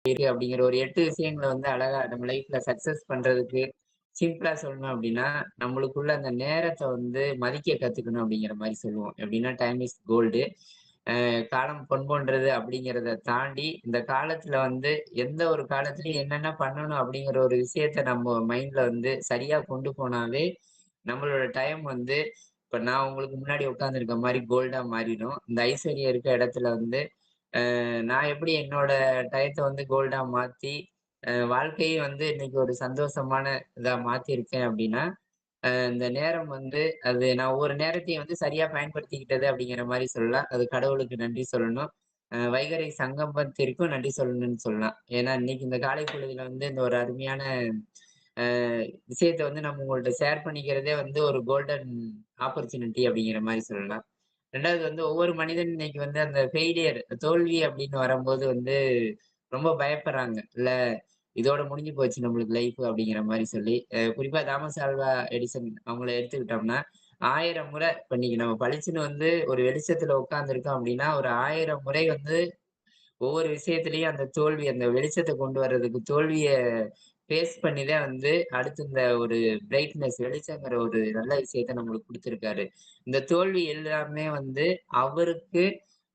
இருக்கு அப்படிங்கிற ஒரு 8 விஷயங்கள வந்து அழகா நம்ம லைஃப்ல சக்சஸ் பண்றதுக்கு சிம்பிளா சொல்லணும் அப்படின்னா, நம்மளுக்குள்ள அந்த நேரத்த வந்து மதிக்க கத்துக்கணும் அப்படிங்கிற மாரி சொல்லுவோம். எப்படின்னா டைம் இஸ் கோல்டு. காலம் பொன் போன்றது அப்படிங்கிறத தாண்டி, இந்த காலத்துல வந்து எந்த ஒரு காலத்திலயும் என்னென்ன பண்ணணும் அப்படிங்கிற ஒரு விஷயத்த நம்ம மைண்ட்ல வந்து சரியா கொண்டு போனாவே, நம்மளோட டைம் வந்து இப்ப நான் உங்களுக்கு முன்னாடி உட்கார்ந்திருக்க மாரி கோல்டா மாறிடும். இந்த ஐஸ்வர்யம் இருக்க இடத்துல வந்து நான் எப்படி என்னோட டயத்த வந்து கோல்டா மாத்தி, வாழ்க்கைய வந்து இன்னைக்கு ஒரு சந்தோஷமான இதா மாத்தியிருக்கேன் அப்படின்னா, இந்த நேரம் வந்து அது நான் ஒவ்வொரு நேரத்தையும் வந்து சரியா பயன்படுத்திக்கிட்டது அப்படிங்கிற மாரி சொல்லலாம். அது கடவுளுக்கு நன்றி சொல்லணும். வைகறை சங்கமத்திற்கும் நன்றி சொல்லணும்னு சொல்லலாம். ஏன்னா, இன்னைக்கு இந்த காலை பொழுதுல வந்து இந்த ஒரு அருமையான அ விஷயத்த வந்து நம்ம உங்கள்ட்ட ஷேர் பண்ணிக்கிறதே வந்து ஒரு கோல்டன் ஆப்பர்ச்சுனிட்டி அப்படிங்கிற மாரி சொல்லலாம். 2வது வந்து ஒவ்வொரு மனிதன் இன்னைக்கு வந்து அந்த ஃபெயிலியர் தோல்வி அப்படின்னு வரும்போது வந்து ரொம்ப பயப்படுறாங்க. இல்ல இதோட முடிஞ்சு போச்சு நம்மளுக்கு லைஃப் அப்படிங்கிற மாரி சொல்லி. குறிப்பா தாமஸ் ஆல்வா எடிசன் அவங்கள எடுத்துக்கிட்டோம்னா, 1000 முறை இப்ப இன்னைக்கு நம்ம பளிச்சுன்னு வந்து ஒரு வெளிச்சத்துல உட்கார்ந்துருக்கோம் அப்படின்னா, ஒரு 1000 முறை வந்து ஒவ்வொரு விஷயத்திலயும் அந்த தோல்வி, அந்த வெளிச்சத்த கொண்டு வர்றதுக்கு தோல்விய ஃபேஸ் பண்ணி தான் வந்து அடுத்து இந்த ஒரு பிரைட்னஸ் வெளிச்சங்கிற ஒரு நல்ல விஷயத்த நம்மளுக்கு குடுத்திருக்காரு. இந்த தோல்வி எல்லாமே வந்து அவருக்கு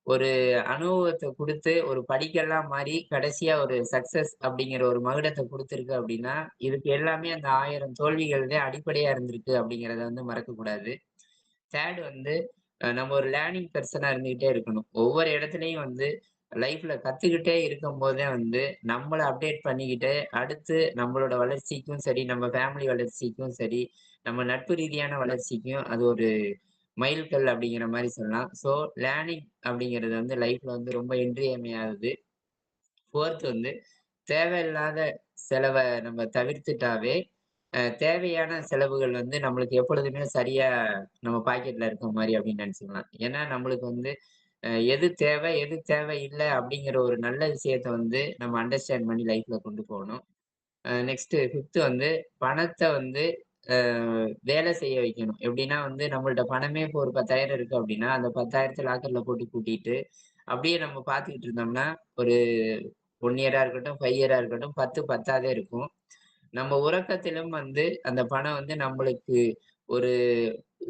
ஒரு அனுபவத்த குடுத்து, ஒரு படிக்கல்லா மாறி கடைசியா ஒரு சக்சஸ் அப்படிங்கிற ஒரு மகுடத்த குடுத்திருக்கு அப்படின்னா, இதுக்கு எல்லாமே அந்த 1000 தோல்விகள் தான் அடிப்படையா இருந்திருக்கு அப்படிங்கிறத வந்து மறக்கக்கூடாது. 3 வந்து நம்ம ஒரு லேர்னிங் பெர்சனா இருந்துகிட்டே இருக்கணும். ஒவ்வொரு இடத்துலயும் வந்து லைஃப்ல கத்துக்கிட்டே இருக்கும்போதே வந்து நம்மள அப்டேட் பண்ணிக்கிட்டு, அடுத்து நம்மளோட வளர்ச்சிக்கும் சரி, நம்ம ஃபேமிலி வளர்ச்சிக்கும் சரி, நம்ம நட்பு ரீதியான வளர்ச்சிக்கும் அது ஒரு மைல்கல் அப்படிங்கிற மாரி சொல்லலாம். ஸோ லேர்னிங் அப்படிங்கிறது வந்து லைஃப்ல வந்து ரொம்ப இன்றியமையாதது. 4த் வந்து தேவையில்லாத செலவ நம்ம தவிர்த்துட்டாவே, தேவையான செலவுகள் வந்து நம்மளுக்கு எப்பொழுதுமே சரியா நம்ம பாக்கெட்ல இருக்க மாரி அப்படின்னு நெனச்சுக்கலாம். ஏன்னா நம்மளுக்கு வந்து எது தேவை, எது தேவையில்ல அப்படிங்கிற ஒரு நல்ல விஷயத்த வந்து நம்ம அண்டர்ஸ்டாண்ட் பண்ணி லைஃப்ல கொண்டு போணும். நெக்ஸ்ட் 5த் வந்து பணத்த வந்து அ வேலை செய்ய வைக்கணும். எப்படின்னா வந்து நம்மள்ட்ட பணமே இப்போ ஒரு 10,000 இருக்கு அப்படின்னா, அந்த 10,000த்த லாக்கர்ல போட்டு பூட்டிட்டு, அப்படியே நம்ம பார்த்துக்கிட்டு இருந்தோம்னா, ஒரு 1 இயரா இருக்கட்டும், 5 இயரா இருக்கட்டும் 10 பத்தாதே இருக்கும். நம்ம உறக்கத்திலும் வந்து அந்த பணம் வந்து நம்மளுக்கு ஒரு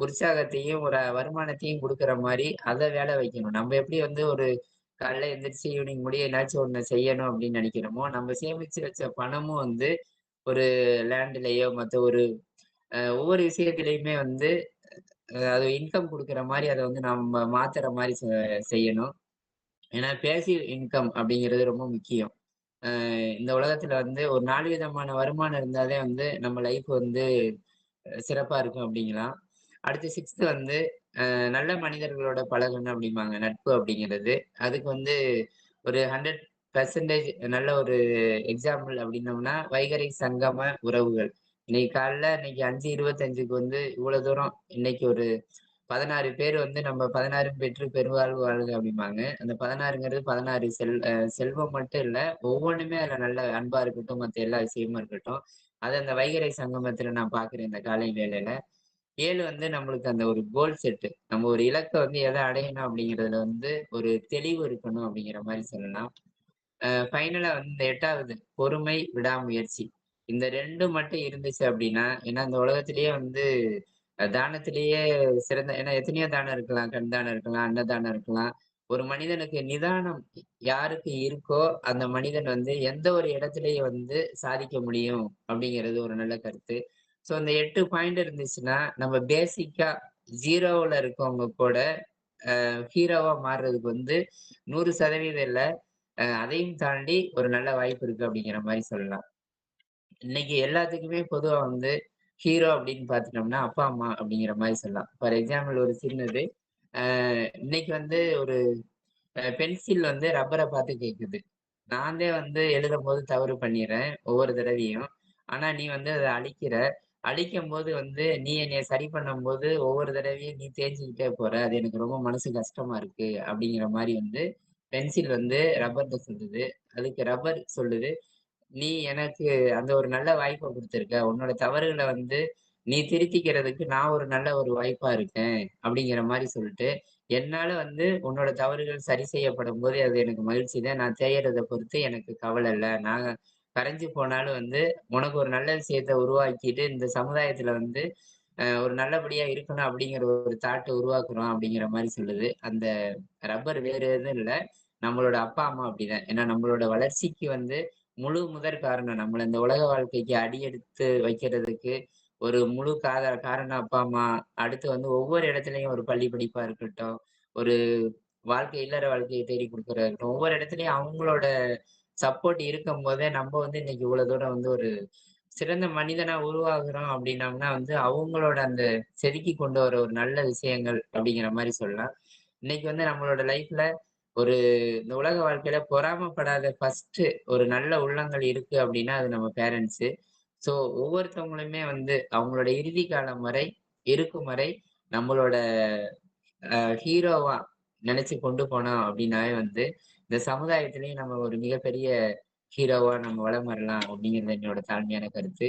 உற்சாகத்தையும், ஒரு வருமானத்தையும் குடுக்குற மாரி அத வேலை வைக்கணும். நம்ம எப்படி வந்து ஒரு காலைல எந்திரிச்சு ஈவினிங் முடிய ஏதாச்சும் ஒண்ணு செய்யணும் அப்படின்னு நெனைக்கிறோமோ, நம்ம சேமிச்சு வச்ச பணமும் வந்து ஒரு லேண்ட்லயோ மத்த ஒரு ஒவ்வொரு விஷயத்திலயுமே வந்து அது இன்கம் குடுக்குற மாரி அத வந்து நம்ம மாத்துற மாரி செய்யணும். ஏன்னா பேசிவ் இன்கம் அப்படிங்கிறது ரொம்ப முக்கியம். இந்த உலகத்துல வந்து ஒரு 4 விதமான வருமானம் இருந்தாலே வந்து நம்ம லைஃப் வந்து சிறப்பா இருக்கும் அப்படிங்கலாம். அடுத்து 6த் வந்து நல்ல மனிதர்களோட பழகணும் அப்படிம்பாங்க. நட்பு அப்படிங்கிறது. அதுக்கு வந்து ஒரு 100% நல்ல ஒரு எக்ஸாம்பிள் அப்படின்னோம்னா, வைகறை சங்கம உறவுகள். இன்னைக்கு காலைல இன்னைக்கு 5:25க்கு வந்து இவ்வளோ தூரம் இன்னைக்கு ஒரு 16 பேர் வந்து நம்ம 16 பெற்று பெருவாழ்வு வாழ்க அப்படிம்பாங்க. அந்த 16ங்கிறது 16 செல்வம் மட்டும் இல்ல. ஒவ்வொன்னுமே அதுல நல்ல அன்பா இருக்கட்டும், மத்த எல்லா விஷயமும் இருக்கட்டும். அத அந்த வைகறை சங்கமத்துல நான் பார்க்கிறேன் இந்த காலை வேளையில. 7 வந்து நம்மளுக்கு அந்த ஒரு கோல் செட்டு. நம்ம ஒரு இலக்க வந்து எத அடையணும் அப்படிங்கிறதுல வந்து ஒரு தெளிவு இருக்கணும் அப்படிங்கிற மாரி சொல்லலாம். ஃபைனலா வந்து இந்த 8வது பொறுமை, விடாமுயற்சி. இந்த 2 மட்டும் இருந்துச்சு அப்படின்னா, ஏன்னா இந்த உலகத்திலேயே வந்து தானத்திலேயே சிறந்த ஏன்னா எத்தனையோ தானம் இருக்கலாம். கண் தானம் இருக்கலாம், அன்னதானம் இருக்கலாம். ஒரு மனிதனுக்கு நிதானம் யாருக்கு இருக்கோ, அந்த மனிதன் வந்து எந்த ஒரு இடத்திலேயும் வந்து சாதிக்க முடியும் அப்படிங்கிறது ஒரு நல்ல கருத்து. ஸோ இந்த 8 பாயிண்ட் இருந்துச்சுன்னா, நம்ம பேசிக்கா 0ல இருக்கவங்க கூட ஹீரோவா மாறுறதுக்கு வந்து 100% இல்ல. அதையும் தாண்டி ஒரு நல்ல வாய்ப்பு இருக்கு அப்படிங்கிற மாரி சொல்லலாம். இன்னைக்கு எல்லாத்துக்குமே பொதுவா வந்து ஹீரோ அப்படின்னு பார்த்துட்டோம்னா, அப்பா, அம்மா அப்படிங்கிற மாரி சொல்லலாம். ஃபார் எக்ஸாம்பிள் ஒரு சின்னது. அ இன்னைக்கு வந்து ஒரு பென்சில் வந்து ரப்பர பார்த்து கேட்குது. நான் தான் வந்து எழுதும்போது தவறு பண்ணிர்றேன், ஒவ்வொரு தடவையும். ஆனா நீ வந்து அத அழிக்கிற. அழிக்கும்போது வந்து நீ என்னைய சரி பண்ணும்போது, ஒவ்வொரு தடவையும் நீ தேய்ஞ்சுக்கிட்டே போற. அது எனக்கு ரொம்ப மனசு கஷ்டமா இருக்கு. அப்படிங்கிற மாரி வந்து பென்சில் வந்து ரப்பர்ட்ட சொல்லுது. அதுக்கு ரப்பர் சொல்லுது, "நீ எனக்கு அந்த ஒரு நல்ல வாய்ப்ப குடுத்துருக்க. உன்னோட தவறுகள வந்து நீ திருத்திக்கிறதுக்கு நான் ஒரு நல்ல ஒரு வாய்ப்பா இருக்கேன்." அப்படிங்கிற மாரி சொல்லிட்டு, என்னால வந்து உன்னோட தவறுகள் சரி செய்யப்படும்போது அது எனக்கு மகிழ்ச்சி தான். நான் தேயறத பொறுத்து எனக்கு கவலை இல்ல. நான் கரைஞ்சு போனாலும் வந்து உனக்கு ஒரு நல்ல விஷயத்த உருவாக்கிட்டு இந்த சமுதாயத்துல வந்து ஒரு நல்லபடியா இருக்கணும் அப்படிங்கிற ஒரு தாட்ட உருவாக்குறோம் அப்படிங்கிற மாரி சொல்லுது. அந்த ரப்பர் வேற எதுவும் இல்ல. நம்மளோட அப்பா, அம்மா அப்படிதான். ஏன்னா நம்மளோட வளர்ச்சிக்கு வந்து முழு முதற் காரணம். நம்மள இந்த உலக வாழ்க்கைக்கு அடியெடுத்து வைக்கிறதுக்கு ஒரு முழு காரணம் அப்பா, அம்மா. அடுத்து வந்து ஒவ்வொரு இடத்துலயும் ஒரு பள்ளி படிப்பா இருக்கட்டும், ஒரு இல்லற வாழ்க்கைய தேடி குடுக்கறதா இருக்கட்டும், ஒவ்வொரு இடத்துலயும் அவங்களோட சப்போர்ட் இருக்கும்போதே நம்ம வந்து இன்னைக்கு இவ்வளவு தூரம் வந்து ஒரு சிறந்த மனிதனா உருவாகுறோம் அப்படின்னம்னா வந்து அவங்களோட அந்த செதுக்கி கொண்டு வர ஒரு நல்ல விஷயங்கள் அப்படிங்கிற மாரி சொல்லலாம். இன்னைக்கு வந்து நம்மளோட லைஃப்ல ஒரு இந்த உலக வாழ்க்கையில பொறாமைப்படாத ஃபர்ஸ்ட்டு ஒரு நல்ல உள்ளங்கள் இருக்கு அப்படின்னா, அது நம்ம பேரண்ட்ஸு. ஸோ ஒவ்வொருத்தவங்களுமே வந்து அவங்களோட இறுதி காலம் வரை இருக்கும் வரை நம்மளோட ஹீரோவா நினைச்சு கொண்டு போனோம் அப்படின்னாவே வந்து, இந்த சமுதாயத்திலேயும் நம்ம ஒரு மிகப்பெரிய ஹீரோவா நம்ம வலம் வரலாம் அப்படிங்கிறது என்னோட தாழ்மையான கருத்து.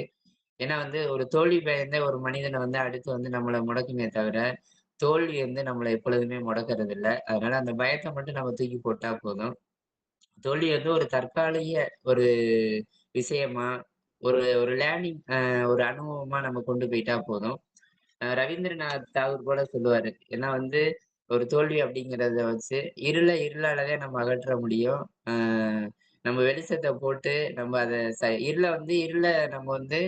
ஏன்னா வந்து ஒரு தோல்வி பயந்த ஒரு மனிதன வந்து அடுத்து வந்து நம்மள முடக்குமே தவிர, தோல்வி வந்து நம்மள எப்பொழுதுமே முடக்குறது இல்ல. அதனால அந்த பயத்த மட்டும் நம்ம தூக்கி போட்டா போதும். தோல்வி வந்து ஒரு தற்காலிக ஒரு விஷயமா, ஒரு ஒரு லேர்னிங் ஒரு அனுபவமா நம்ம கொண்டு போயிட்டா போதும். ரவீந்திரநாத் தாகூர் கூட சொல்லுவாரு. ஏன்னா வந்து ஒரு தோல்வி அப்படிங்கிறத வச்சு, இருளால தான் நம்ம அகற்ற முடியும். நம்ம வெளிச்சத்த போட்டு நம்ம அத இருள நம்ம வந்து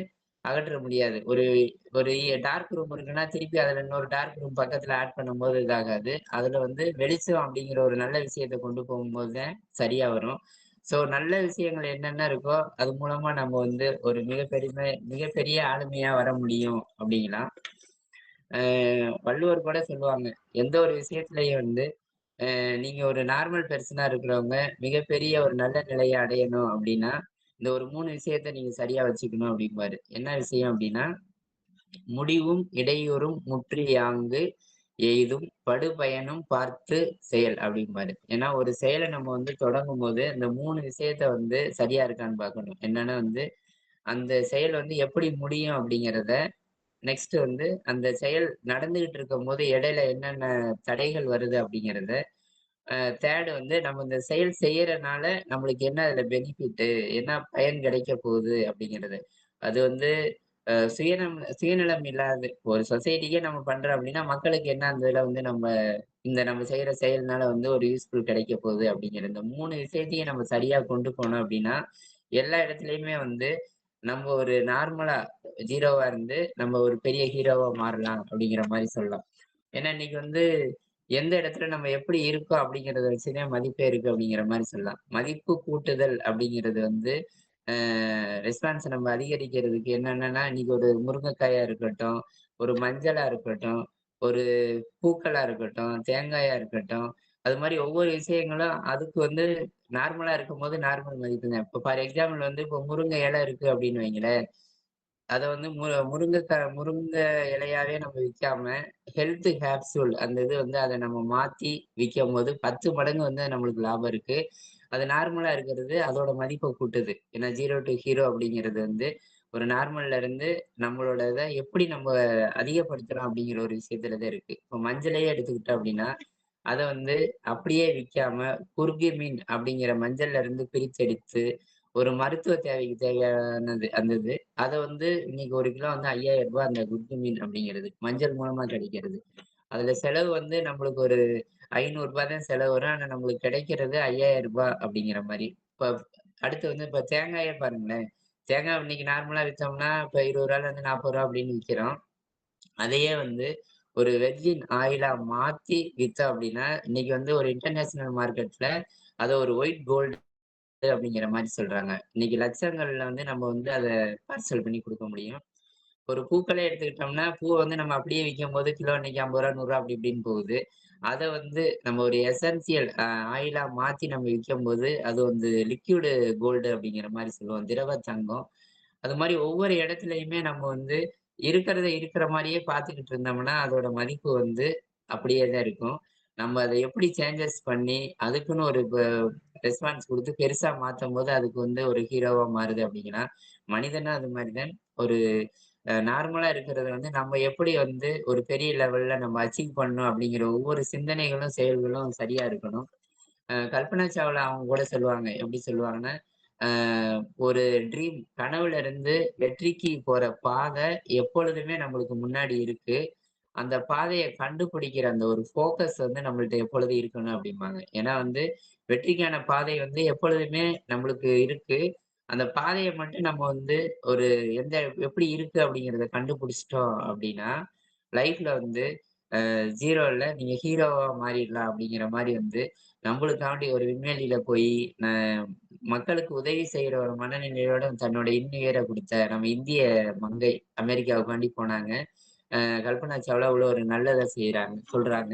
அகற்ற முடியாது. ஒரு ஒரு டார்க் ரூம் இருக்குன்னா, திருப்பி அதுல இன்னொரு டார்க் ரூம் பக்கத்துல ஆட் பண்ணும்போது இதாகாது. அதுல வந்து வெளிச்சம் அப்படிங்கிற ஒரு நல்ல விஷயத்த கொண்டு போகும்போது தான் சரியா வரும். ஸோ நல்ல விஷயங்கள் என்னென்ன இருக்கோ, அது மூலமா நம்ம வந்து ஒரு மிகப்பெரிய ஆளுமையா வர முடியும் அப்படிங்கலாம். வள்ளுவர் கூட சொல்லுவாங்க. எந்த ஒரு விஷயத்திலயும் வந்து நீங்க ஒரு நார்மல் பெர்சனா இருக்கிறவங்க, மிகப்பெரிய ஒரு நல்ல நிலைய அடையணும் அப்டின்னா, இந்த ஒரு 3 விஷயத்த நீங்க சரியா வச்சுக்கணும் அப்டிம்பாரு. என்ன விஷயம் அப்டின்னா, முடிவும் இடையூறும் முற்றியாங்கு எய்தும் படுபயனும் பார்த்து செயல் அப்டிம்பாரு. ஏன்னா ஒரு செயல நம்ம வந்து தொடங்கும்போது, இந்த 3 விஷயத்த வந்து சரியா இருக்கான்னு பார்க்கணும். என்னன்னா வந்து, அந்த செயல் வந்து எப்படி முடியும் அப்டிங்கிறத, நெக்ஸ்ட் வந்து அந்த செயல் நடந்துகிட்டு இருக்கும்போது இடையில என்னென்ன தடைகள் வருது அப்டிங்கிறத, 3 வந்து நம்ம இந்த செயல் செய்யறனால நம்மளுக்கு என்ன அதுல பெனிஃபிட்டு, என்ன பயன் கிடைக்க போகுது அப்படிங்கிறது. அது வந்து சுயநலம் இல்லாது ஒரு சொசைட்டிக்கே நம்ம பண்றோம் அப்படின்னா, மக்களுக்கு என்ன அந்த இதுல வந்து நம்ம செய்யற செயல்னால வந்து ஒரு யூஸ்ஃபுல் கிடைக்க போகுது அப்படிங்கிற இந்த 3 விஷயத்தையும் நம்ம சரியா கொண்டு போனோம் அப்படின்னா, எல்லா இடத்துலயுமே வந்து நம்ம ஒரு நார்மலா 0வா இருந்து நம்ம ஒரு பெரிய ஹீரோவா மாறலாம் அப்படிங்கிற மாரி சொல்லலாம். ஏன்னா இன்னைக்கு வந்து எந்த இடத்துல நம்ம எப்படி இருக்கோம் அப்படிங்கிறத வச்சுதான் மதிப்பே இருக்கு அப்படிங்கிற மாரி சொல்லலாம். மதிப்பு கூட்டுதல் அப்படிங்கிறது வந்து ரெஸ்பான்ஸ நம்ம அதிகரிக்கிறதுக்கு என்னென்னன்னா, இன்னைக்கு ஒரு முருங்கைக்காயா இருக்கட்டும், ஒரு மஞ்சளா இருக்கட்டும், ஒரு பூக்களா இருக்கட்டும், தேங்காயா இருக்கட்டும், அது மாரி ஒவ்வொரு விஷயங்களும் அதுக்கு வந்து நார்மலா இருக்கும்போது நார்மல் மதிப்பு தான். இப்ப ஃபார் எக்ஸாம்பிள் வந்து இப்போ முருங்கை இலை இருக்கு அப்படின்னு வைங்களேன். அத வந்து முருங்கை இலையாவே நம்ம விக்காம, ஹெல்த் கேப்சூல் அந்த இது வந்து அத நம்ம மாத்தி விக்கும்போது 10 மடங்கு வந்து நம்மளுக்கு லாபம் இருக்கு. அது நார்மலா இருக்கிறது அதோட மதிப்ப கூட்டுது. ஏன்னா 0 டூ ஹீரோ அப்படிங்கிறது வந்து ஒரு நார்மல்ல இருந்து நம்மளோட இத எப்படி நம்ம அதிகப்படுத்துறோம் அப்படிங்கிற ஒரு விஷயத்துல தான் இருக்கு. இப்ப மஞ்சளையே எடுத்துக்கிட்டோம் அப்படின்னா, அத வந்து அப்படியே விக்காம குர்குமின் அப்படிங்கிற மஞ்சள்ல இருந்து பிரிச்செடுத்து, ஒரு மருத்துவ தேவைக்கு தேவையானது அந்த இது. அத வந்து இன்னைக்கு 1 கிலோ வந்து ரூ. 5000 அந்த குர்குமின் அப்படிங்கிறது. மஞ்சள் மூலமா கிடைக்கிறது. அதுல செலவு வந்து நம்மளுக்கு ஒரு ரூ. 500 தான் செலவு வரும். ஆனா நம்மளுக்கு கிடைக்கிறது ரூ. 5000 அப்படிங்கிற மாரி. இப்ப அடுத்து வந்து இப்ப தேங்காயே பாருங்களேன். தேங்காய் இன்னைக்கு நார்மலா வித்தோம்னா, இப்ப ரூ. 20லேருந்து ரூ. 40 அப்படின்னு விக்கிறோம். அதையே வந்து ஒரு வெர்ஜின் ஆயிலா மாத்தி வித்தோம் அப்படின்னா, இன்னைக்கு வந்து ஒரு இன்டர்நேஷனல் மார்க்கெட்ல அத ஒரு ஒயிட் கோல்டு அப்படிங்கிற மாரி சொல்றாங்க. இன்னைக்கு லட்சங்கள்ல வந்து நம்ம வந்து அத பார்சல் பண்ணி குடுக்க முடியும். ஒரு பூக்களே எடுத்துக்கிட்டோம்னா, பூவ வந்து நம்ம அப்படியே விக்கும்போது கிலோ இன்னைக்கு ரூ. 50, ரூ. 100 அப்படி இப்படின்னு போகுது. அத வந்து நம்ம ஒரு எசென்சியல் ஆயிலா மாத்தி நம்ம விக்கும்போது, அது வந்து லிக்விடு கோல்டு அப்படிங்கிற மாரி சொல்லுவோம். திரவ தங்கம். அது மாரி ஒவ்வொரு இடத்துலயுமே நம்ம வந்து இருக்கிறத இருக்கிற மாரியே பார்த்துக்கிட்டு இருந்தோம்னா, அதோட மதிப்பு வந்து அப்படியே தான் இருக்கும். நம்ம அத எப்படி சேஞ்சஸ் பண்ணி, அதுக்குன்னு ஒரு ரெஸ்பான்ஸ் குடுத்து பெருசா மாத்தும்போது, அதுக்கு வந்து ஒரு ஹீரோவா மாறுது அப்படிங்கன்னா, மனிதனும் அது மாரி தான். ஒரு நார்மலா இருக்கிறது வந்து நம்ம எப்படி வந்து ஒரு பெரிய லெவல்ல நம்ம அச்சீவ் பண்ணணும் அப்படிங்கிற ஒவ்வொரு சிந்தனைகளும், செயல்களும் சரியா இருக்கணும். கல்பனா சாவ்லா அவங்க கூட சொல்லுவாங்க. எப்படி சொல்லுவாங்கன்னா, அ ஒரு ட்ரீம் கனவுல இருந்து வெற்றிக்கு போற பாதை எப்பொழுதுமே நம்மளுக்கு முன்னாடி இருக்கு. அந்த பாதைய கண்டுபிடிக்கிற அந்த ஒரு ஃபோக்கஸ் வந்து நம்மள்ட்ட எப்பொழுதும் இருக்கணும் அப்படிம்பாங்க. ஏன்னா வந்து வெற்றிக்கான பாதை வந்து எப்பொழுதுமே நம்மளுக்கு இருக்கு. அந்த பாதைய மட்டும் நம்ம வந்து ஒரு எந்த எப்படி இருக்கு அப்படிங்கிறத கண்டுபிடிச்சிட்டோம் அப்படின்னா, லைஃப்ல வந்து 0ல நீங்க ஹீரோவா மாறிடலாம் அப்படிங்கிற மாரி வந்து, நம்மளுக்காண்டி ஒரு விண்வெளியில போயி, ந மக்களுக்கு உதவி செய்ற ஒரு மனநிலையோட தன்னோட இன்னுயிர குடுத்த நம்ம இந்திய மங்கை அமெரிக்காவுக்காண்டி போனாங்க. கல்பனா சாவ்லா இவ்வளோ ஒரு நல்லத சொல்றாங்க.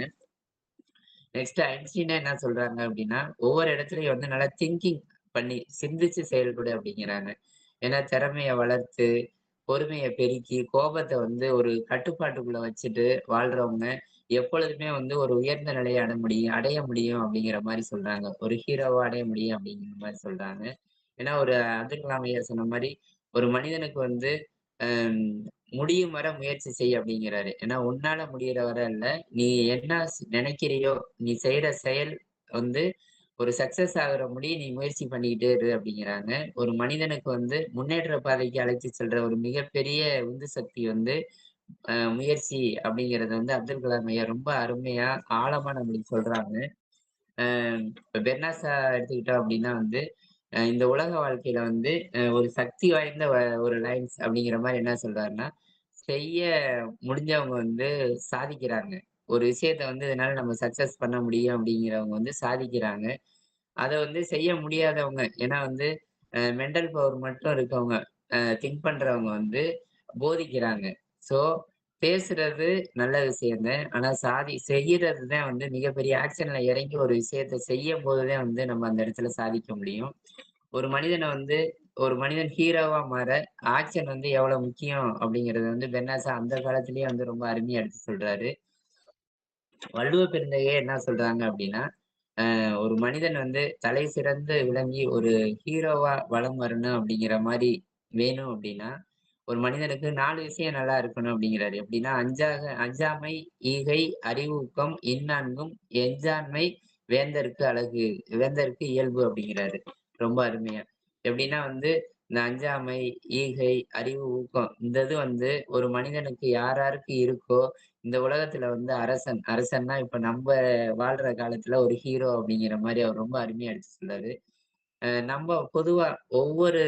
நெக்ஸ்ட் ஐன்ஸ்டீனே என்ன சொல்றாங்க அப்டின்னா, ஒவ்வொரு இடத்துலயும் வந்து நல்லா திங்கிங் பண்ணி, சிந்திச்சு செயல்படு அப்டிங்கிறாங்க. ஏன்னா திறமைய வளர்த்து, பொறுமைய பெருக்கி, கோபத்த வந்து ஒரு கட்டுப்பாட்டுக்குள்ள வச்சுட்டு வாழ்றவங்க, எப்பொழுதுமே வந்து ஒரு உயர்ந்த நிலைய அடைய முடியும் அப்டிங்கிற மாரி சொல்றாங்க. ஒரு ஹீரோவா அடைய முடியும் அப்டிங்கிற மாரி சொல்றாங்க. ஏன்னா ஒரு அப்துல் கலாம் ஐயா சொன்ன மாரி, ஒரு மனிதனுக்கு வந்து அம் முடியும் வர முயற்சி செய் அப்டிங்கிறாரு. ஏன்னா உன்னால முடியிற வர இல்ல. நீ என்ன நெனைக்கிறியோ, நீ செய்ற செயல் வந்து ஒரு சக்சஸ் ஆகுற முடிய நீ முயற்சி பண்ணிக்கிட்டே இரு அப்டிங்கிறாங்க. ஒரு மனிதனுக்கு வந்து முன்னேற்ற பாதைக்கு அழைத்து செல்ற ஒரு மிகப்பெரிய உந்து சக்தி வந்து முயற்சி அப்டிங்கிறத வந்து அப்துல் கலாம் ஐயா ரொம்ப அருமையா, ஆழமா நம்மளுக்கு சொல்றாங்க. அ இப்ப பெர்னாசா எடுத்துக்கிட்டோம் அப்டின்னா வந்து, இந்த உலக வாழ்க்கையில வந்து ஒரு சக்தி வாய்ந்த ஒரு லைன்ஸ் அப்டிங்கிற மாரி என்ன சொல்றாருன்னா, செய்ய முடிஞ்சவங்க வந்து சாதிக்கிறாங்க. ஒரு விஷயத்த வந்து இதனால நம்ம சக்சஸ் பண்ண முடியும் அப்டிங்கிறவங்க வந்து சாதிக்கிறாங்க. அத வந்து செய்ய முடியாதவங்க, ஏன்னா வந்து மென்டல் பவர் மட்டும் இருக்கவங்க, திங்க் பண்றவங்க வந்து போதிக்கிறாங்க. ஸோ பேசுறது நல்ல விஷயம் தான். ஆனா செய்யறது தான் வந்து மிகப்பெரிய ஆக்ஷன்ல இறங்கி ஒரு விஷயத்த செய்யும்போது தான் வந்து நம்ம அந்த இடத்துல சாதிக்க முடியும். ஒரு மனிதன வந்து ஒரு மனிதன் ஹீரோவா மாற ஆக்ஷன் வந்து எவ்வளவு முக்கியம் அப்படிங்கிறது வந்து பென்னாசா அந்த காலத்திலேயே வந்து ரொம்ப அருமையா எடுத்து சொல்றாரு. வள்ளுவ பெருந்தகையே என்ன சொல்றாங்க அப்படின்னா, ஒரு மனிதன் வந்து தலை சிறந்து விளங்கி ஒரு ஹீரோவா வலம் வரணும் அப்படிங்கிற மாரி வேணும் அப்படின்னா, ஒரு மனிதனுக்கு 4 விஷயம் நல்லா இருக்கணும் அப்படிங்கிறாரு. எப்படின்னா, அஞ்சாமை, ஈகை, அறிவூக்கம், இன்னான்கும், எஞ்சாண்மை வேந்தர்க்கு அழகு. வேந்தர்க்கு இயல்பு அப்படிங்கிறாரு. ரொம்ப அருமையா. எப்படின்னா வந்து, இந்த அஞ்சாமை, ஈகை, அறிவு, ஊக்கம் இந்த இது வந்து ஒரு மனிதனுக்கு யார் யாருக்கு இருக்கோ, இந்த உலகத்துல வந்து அரசன்னா இப்ப நம்ப வாழ்ற காலத்துல ஒரு ஹீரோ அப்படிங்கிற மாரி அவர் ரொம்ப அருமையா எடுத்து சொல்றாரு. நம்ம பொதுவா ஒவ்வொரு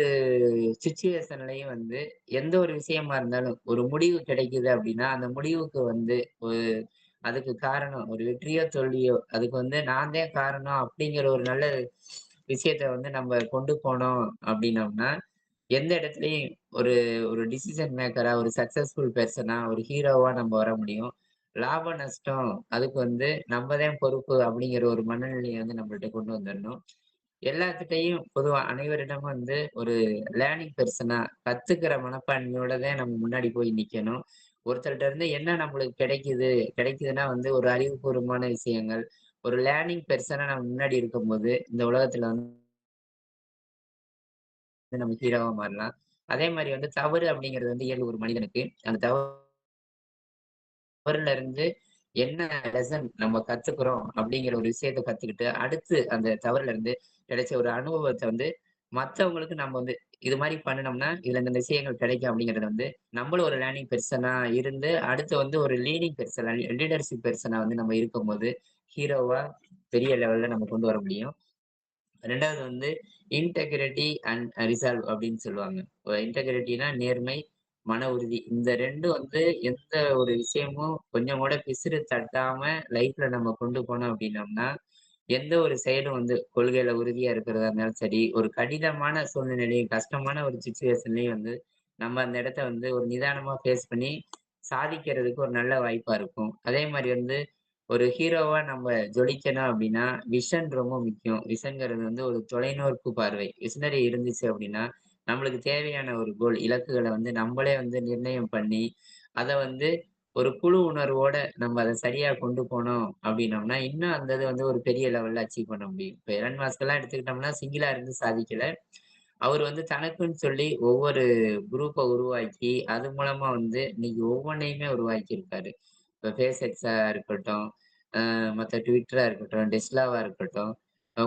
சிச்சுவேஷன்லயும் வந்து எந்த ஒரு விஷயமா இருந்தாலும் ஒரு முடிவு கிடைக்குது அப்படின்னா, அந்த முடிவுக்கு வந்து ஒரு அதுக்கு காரணம் ஒரு வெற்றியோ, தோல்வியோ அதுக்கு வந்து நான் தான் காரணம் அப்படிங்கிற ஒரு நல்ல விஷயத்த வந்து நம்ம கொண்டு போனோம் அப்படின்னோம்னா, எந்த இடத்துலயும் ஒரு ஒரு டிசிஷன் மேக்கரா, ஒரு சக்சஸ்ஃபுல் பெர்சனா, ஒரு ஹீரோவா நம்ம வர முடியும். லாப நஷ்டம் அதுக்கு வந்து நம்ம தான் பொறுப்பு அப்படிங்கிற ஒரு மனநிலைய வந்து நம்மள்ட்ட கொண்டு வந்துரணும். எல்லாத்துட்டயும் பொதுவா அனைவரிடமும் வந்து ஒரு லேர்னிங் பெர்சனா கத்துக்கிற மனப்பான்மையோட தான் நம்ம முன்னாடி போய் நிக்கணும். ஒருத்தர்ட்ட இருந்து என்ன நம்மளுக்கு கிடைக்குதுன்னா வந்து ஒரு அறிவுபூர்வமான விஷயங்கள். ஒரு லேர்னிங் பெர்சனா நம்ம முன்னாடி இருக்கும்போது, இந்த உலகத்துல வந்து நம்ம ஹீரோவா மாறலாம். அதே மாரி வந்து தவறு அப்படிங்கிறது வந்து இயல்பு ஒரு மனிதனுக்கு. அந்த தவறுல இருந்து என்ன லெசன் நம்ம கத்துக்கிறோம் அப்படிங்கிற ஒரு விஷயத்த கத்துக்கிட்டு, அடுத்து அந்த தவறுல இருந்து கிடைச்ச ஒரு அனுபவத்த வந்து மத்தவங்களுக்கு நம்ம வந்து இது மாரி பண்ணுனோம்னா, இதுல இந்த விஷயங்கள் கிடைக்கும் அப்படிங்கிறத வந்து, நம்மளும் ஒரு லேர்னிங் பெர்சனா இருந்து, அடுத்து வந்து ஒரு லீடிங் பெர்சனா, லீடர்ஷிப் பெர்சனா வந்து நம்ம இருக்கும்போது, ஹீரோவா பெரிய லெவல்ல நம்ம கொண்டு வர முடியும். 2வது வந்து இன்டெகிரிட்டி அண்ட் ரிசால்வ் அப்படின்னு சொல்லுவாங்க. இன்டெகிரிட்டினா நேர்மை, மன உறுதி. இந்த 2ம் வந்து எந்த ஒரு விஷயமும் கொஞ்சம் கூட பிசுறு தட்டாம லைஃப்ல நம்ம கொண்டு போனோம் அப்படின்னோம்னா, எந்த ஒரு செயலும் வந்து கொள்கையில உறுதியா இருக்கிறதா இருந்தாலும் சரி, ஒரு கடினமான சூழ்நிலையும், கஷ்டமான ஒரு சிச்சுவேஷன்லயும் வந்து நம்ம அந்த இடத்த வந்து ஒரு நிதானமா ஃபேஸ் பண்ணி சாதிக்கிறதுக்கு ஒரு நல்ல வாய்ப்பா இருக்கும். அதே மாரி வந்து ஒரு ஹீரோவா நம்ம ஜொலிக்கணும் அப்படின்னா, விஷன் ரொம்ப முக்கியம். விஷன்ங்கிறது வந்து ஒரு தொலைநோக்கு பார்வை. விசனரி இருந்துச்சு அப்படின்னா, நம்மளுக்கு தேவையான ஒரு கோல், இலக்குகள வந்து நம்பளே வந்து நிர்ணயம் பண்ணி, அத வந்து ஒரு குழு உணர்வோட நம்ம அத சரியா கொண்டு போனோம் அப்படின்னோம்னா, இன்னும் அந்த இது வந்து ஒரு பெரிய லெவல்ல அச்சீவ் பண்ண முடியும். இப்ப எலன் மாஸ்க்லாம் எடுத்துக்கிட்டோம்னா, சிங்கிளா இருந்து சாதிக்கல. அவரு வந்து தனக்குன்னு சொல்லி ஒவ்வொரு குரூப்ப உருவாக்கி, அது மூலமா வந்து இன்னைக்கு ஒவ்வொன்னையுமே உருவாக்கியிருக்காரு. இப்ப SpaceXஆ இருக்கட்டும், மத்த Twitterஆ இருக்கட்டும், Teslaவா இருக்கட்டும்,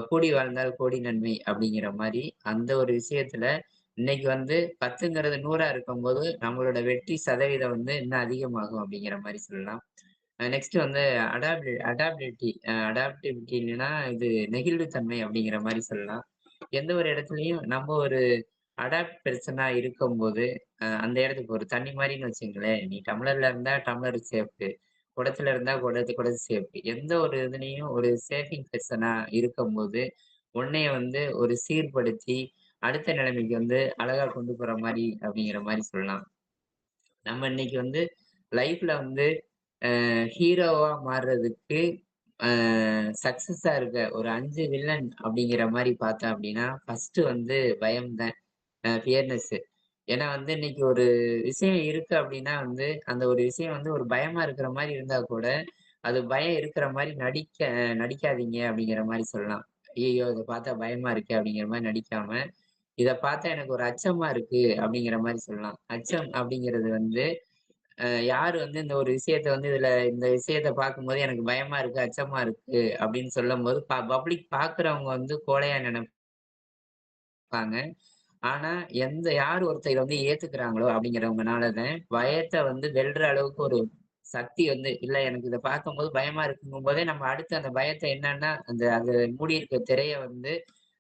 "கூடி வாழ்ந்தால் கோடி நன்மை" அப்படிங்கிற மாரி அந்த ஒரு விஷயத்துல இன்னைக்கு வந்து 10ங்கிறது 100ஆ இருக்கும்போது, நம்மளோட வெற்றி சதவீதம் வந்து இன்னும் அதிகமாகும் அப்படிங்கிற மாரி சொல்லலாம். நெக்ஸ்ட் வந்து அடாப்டிலிட்டி அடாப்டிவிட்டின்னா இது நெகிழ்வுத்தன்மை அப்படிங்கிற மாரி சொல்லலாம். எந்த ஒரு இடத்துலயும் நம்ம ஒரு அடாப்ட் பெர்சனா இருக்கும்போது, அந்த இடத்துக்கு ஒரு தண்ணி மாரின்னு வச்சுக்கங்களேன். நீ டம்ளர்ல இருந்தா டம்ளர் சேஃப்டு. குடத்துல இருந்தா குடம் சேஃப்டு. எந்த ஒரு இதுலயும் ஒரு சேஃபிங் பெர்சனா இருக்கும்போது, உன்னைய வந்து ஒரு சீர்படுத்தி, அடுத்த நிலைமைக்கு வந்து அழகா கொண்டு போற மாரி அப்படிங்கிற மாரி சொல்லலாம். நம்ம இன்னைக்கு வந்து லைஃப்ல வந்து ஹீரோவா மாறுறதுக்கு அ சக்சஸா இருக்க ஒரு 5 வில்லன் அப்படிங்கிற மாரி பார்த்தோம் அப்படின்னா, ஃபர்ஸ்ட்டு வந்து பயம் தான். ஃபியர்னெஸ். ஏன்னா வந்து இன்னைக்கு ஒரு விஷயம் இருக்கு அப்படின்னா வந்து, அந்த ஒரு விஷயம் வந்து ஒரு பயமா இருக்கிற மாரி இருந்தா கூட, அது பயம் இருக்கிற மாரி நடிக்காதீங்க அப்படிங்கிற மாரி சொல்லலாம். ஐய்யய்யோ! இத பார்த்தா பயமா இருக்கே அப்படிங்கிற மாரி நடிக்காம, இத பார்த்தா எனக்கு ஒரு அச்சமா இருக்கு அப்படிங்கிற மாரி சொல்லலாம். அச்சம் அப்படிங்கிறது வந்து யாரு வந்து இந்த ஒரு விஷயத்த வந்து இந்த விஷயத்த பார்க்கும்போது எனக்கு பயமா இருக்கு, அச்சமா இருக்கு அப்படின்னு சொல்லும்போது, பப்ளிக் பார்க்கிறவங்க வந்து கோழையா நெனைப்பாங்க. ஆனா, யார் ஒருத்தர் இத வந்து ஏத்துக்கிறாங்களோ அப்படிங்கிறவங்கனால தான், பயத்த வந்து வெல்ற அளவுக்கு ஒரு சக்தி வந்து, இல்ல எனக்கு இத பார்க்கும்போது பயமா இருக்குங்கும்போதே, நம்ம அடுத்து அந்த பயத்த என்னன்னா, அது மூடியிருக்க திரைய வந்து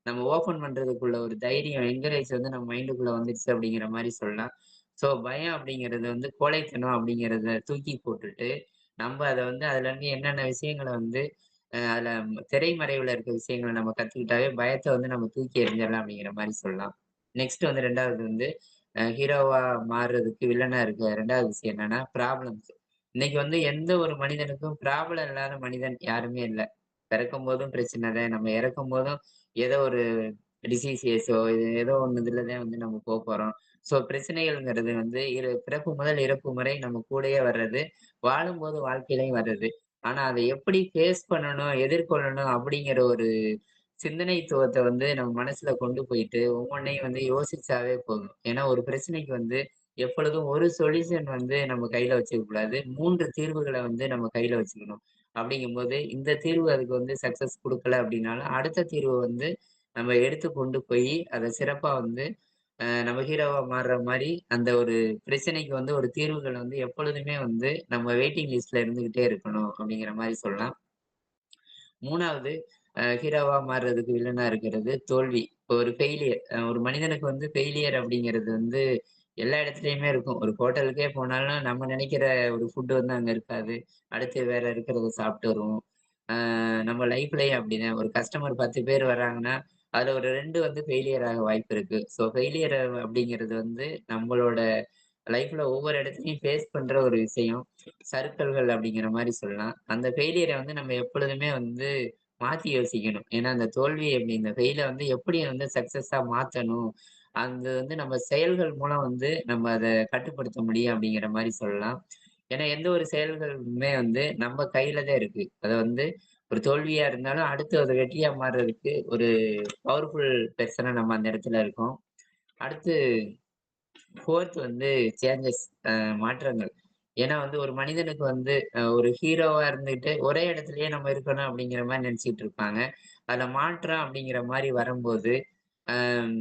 நம்ம ஓப்பன் பண்றதுக்குள்ள ஒரு தைரியம், என்கரேஜ் வந்து நம்ம மைண்டுக்குள்ள வந்துருச்சு அப்படிங்கிற மாரி சொல்லலாம். ஸோ, பயம் அப்படிங்கிறது வந்து கோழைத்தனம் அப்படிங்கிறத தூக்கி போட்டுட்டு, நம்ப அத வந்து அதுலருந்து என்னென்ன விஷயங்கள வந்து அதுல திரைமறைவுல இருக்க விஷயங்கள நம்ம கத்துக்கிட்டாவே, பயத்த வந்து நம்ம தூக்கி எறிஞ்சிடலாம் அப்படிங்கிற மாரி சொல்லலாம். நெக்ஸ்ட் வந்து 2வது வந்து ஹீரோவா மாறுறதுக்கு வில்லனா இருக்க 2வது விஷயம் என்னன்னா, ப்ராப்ளம்ஸ். இன்னைக்கு வந்து எந்த ஒரு மனிதனுக்கும் ப்ராப்ளம் இல்லாத மனிதன் யாருமே இல்ல. பிறக்கும்போதும் பிரச்சனை தான். நம்ம இறக்கும்போதும் ஏதோ ஒரு டிசீஸஸோ ஏதோ ஒண்ணு இதுல தான் வந்து நம்ம போறோம். ஸோ பிரச்சனைகள்ங்கிறது வந்து பிறப்பு முதல் இறப்பு வரை நம்ம கூடயே வர்றது. வாழும்போது வாழ்க்கையிலயும் வர்றது. ஆனா அத எப்படி ஃபேஸ் பண்ணணும், எதிர்கொள்ளணும் அப்படிங்கிற ஒரு சிந்தனைத்துவத்த வந்து நம்ம மனசுல கொண்டு போயிட்டு, ஒவ்வொன்னையும் வந்து யோசிச்சாவே போதும். ஏன்னா ஒரு பிரச்சனைக்கு வந்து எப்பொழுதும் ஒரு சொல்யூஷன் வந்து நம்ம கையில வச்சுக்க கூடாது. 3 தீர்வுகள வந்து நம்ம கையில வச்சுக்கணும். அப்படிங்கும்போது, இந்த தீர்வு அதுக்கு வந்து சக்சஸ் குடுக்கல அப்படின்னாலும், அடுத்த தீர்வ வந்து நம்ம எடுத்து கொண்டு போயி, அத சிறப்பா வந்து நம்ம ஹீரோவா மாறுற மாரி, அந்த ஒரு பிரச்சனைக்கு வந்து ஒரு தீர்வுகள் வந்து எப்பொழுதுமே வந்து நம்ம வெயிட்டிங் லிஸ்ட்ல இருந்துகிட்டே இருக்கணும், அப்படிங்கிற மாரி சொல்லலாம். 3வது ஹீரோவா மாறுறதுக்கு வில்லனா இருக்கிறது தோல்வி. இப்போ ஒரு ஃபெயிலியர் ஒரு மனிதனுக்கு வந்து ஃபெயிலியர் அப்படிங்கிறது வந்து எல்லா இடத்துலயுமே இருக்கும். ஒரு ஹோட்டலுக்கே போனாலும் நம்ம நினைக்கிற ஒரு ஃபுட் வந்து அங்க இருக்காது. அடுத்து வேற இருக்கிறத சாப்பிட்டு வருவோம். நம்ம லைஃப்லயும் அப்படிதான். ஒரு கஸ்டமர் 10 பேர் வர்றாங்கன்னா, அதுல ஒரு 2 வந்து ஃபெயிலியர் ஆக வாய்ப்பு இருக்கு. ஸோ ஃபெயிலியர் அப்படிங்கிறது வந்து நம்மளோட லைஃப்ல ஒவ்வொரு இடத்துலயும் ஃபேஸ் பண்ற ஒரு விஷயம். சறுக்கல்கள் அப்படிங்கிற மாரி சொல்லலாம். அந்த ஃபெயிலியர வந்து நம்ம எப்பொழுதுமே வந்து மாத்தி யோசிக்கணும். ஏன்னா, அந்த தோல்வி இந்த ஃபெயில வந்து எப்படி வந்து சக்சஸா மாத்தணும். அது வந்து நம்ம செயல்கள் மூலம் வந்து நம்ம அத கட்டுப்படுத்த முடியும் அப்படிங்கிற மாரி சொல்லலாம். ஏன்னா, எந்த ஒரு செயல்களுமே வந்து நம்ம கையில தான் இருக்கு. அத வந்து ஒரு தோல்வியா இருந்தாலும், அடுத்து அது வெற்றியா மாறுறதுக்கு ஒரு பவர்ஃபுல் பெர்சனா நம்ம அந்த இடத்துல இருக்கோம். அடுத்து 4த் வந்து சேஞ்சஸ் மாற்றங்கள். ஏன்னா வந்து ஒரு மனிதனுக்கு வந்து ஒரு ஹீரோவா இருந்துட்டு ஒரே இடத்திலேயே நம்ம இருக்கணும் அப்படிங்கிற மாரி நெனச்சுட்டு இருப்பாங்க. அதுல மாற்றம் அப்படிங்கிற மாரி வரும்போது, அம்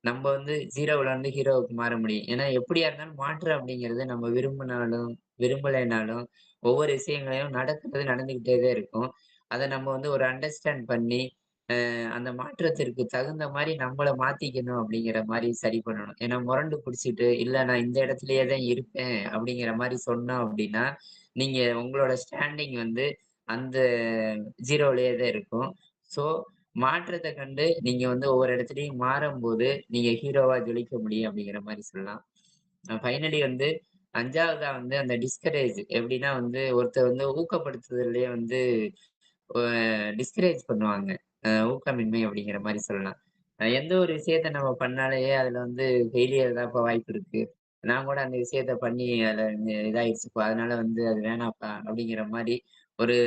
நம்ம வந்து 0ல இருந்து ஹீரோவுக்கு மாற முடியும். ஏன்னா எப்படியா இருந்தாலும் மாற்றம் அப்படிங்கிறது நம்ம விரும்பினாலும், விரும்பலைனாலும் ஒவ்வொரு விஷயங்களையும் நடந்துகிட்டே தான் இருக்கும். அத நம்ம வந்து ஒரு அண்டர்ஸ்டாண்ட் பண்ணி, அந்த மாற்றத்திற்கு தகுந்த மாரி நம்மள மாத்திக்கணும் அப்படிங்கிற மாரி சரி பண்ணணும். ஏன்னா முரண்டு புடிச்சுட்டு, "இல்ல நான் இந்த இடத்திலேயே தான் இருப்பேன்" அப்படிங்கிற மாரி சொன்னோம் அப்படின்னா, நீங்க உங்களோட ஸ்டாண்டிங் வந்து அந்த 0லயே தான் இருக்கும். ஸோ மாற்றத்த கண்டு நீங்க வந்து ஒவ்வொரு இடத்துலயும் மாறும்போது, நீங்க ஹீரோவா ஜொலிக்க முடியும் அப்படிங்கிற மாரி சொல்லலாம். ஃபைனலி வந்து 5வதா வந்து அந்த டிஸ்கரேஜ் எப்படின்னா வந்து ஒருத்தர் வந்து ஊக்கப்படுத்துதல்லயே வந்து அ டிஸ்கரேஜ் பண்ணுவாங்க. ஊக்கமின்மை அப்படிங்கிற மாரி சொல்லலாம். எந்த ஒரு விஷயத்த நம்ம பண்ணாலேயே அதுல வந்து ஃபெயிலியர் தான்ப்பா வாய்ப்பு இருக்கு. நான் கூட அந்த விஷயத்த பண்ணி அதுல இதாயிருச்சுப்பா. அதனால வந்து அது வேணாம்ப்பா அப்படிங்கிற மாரி ஒரு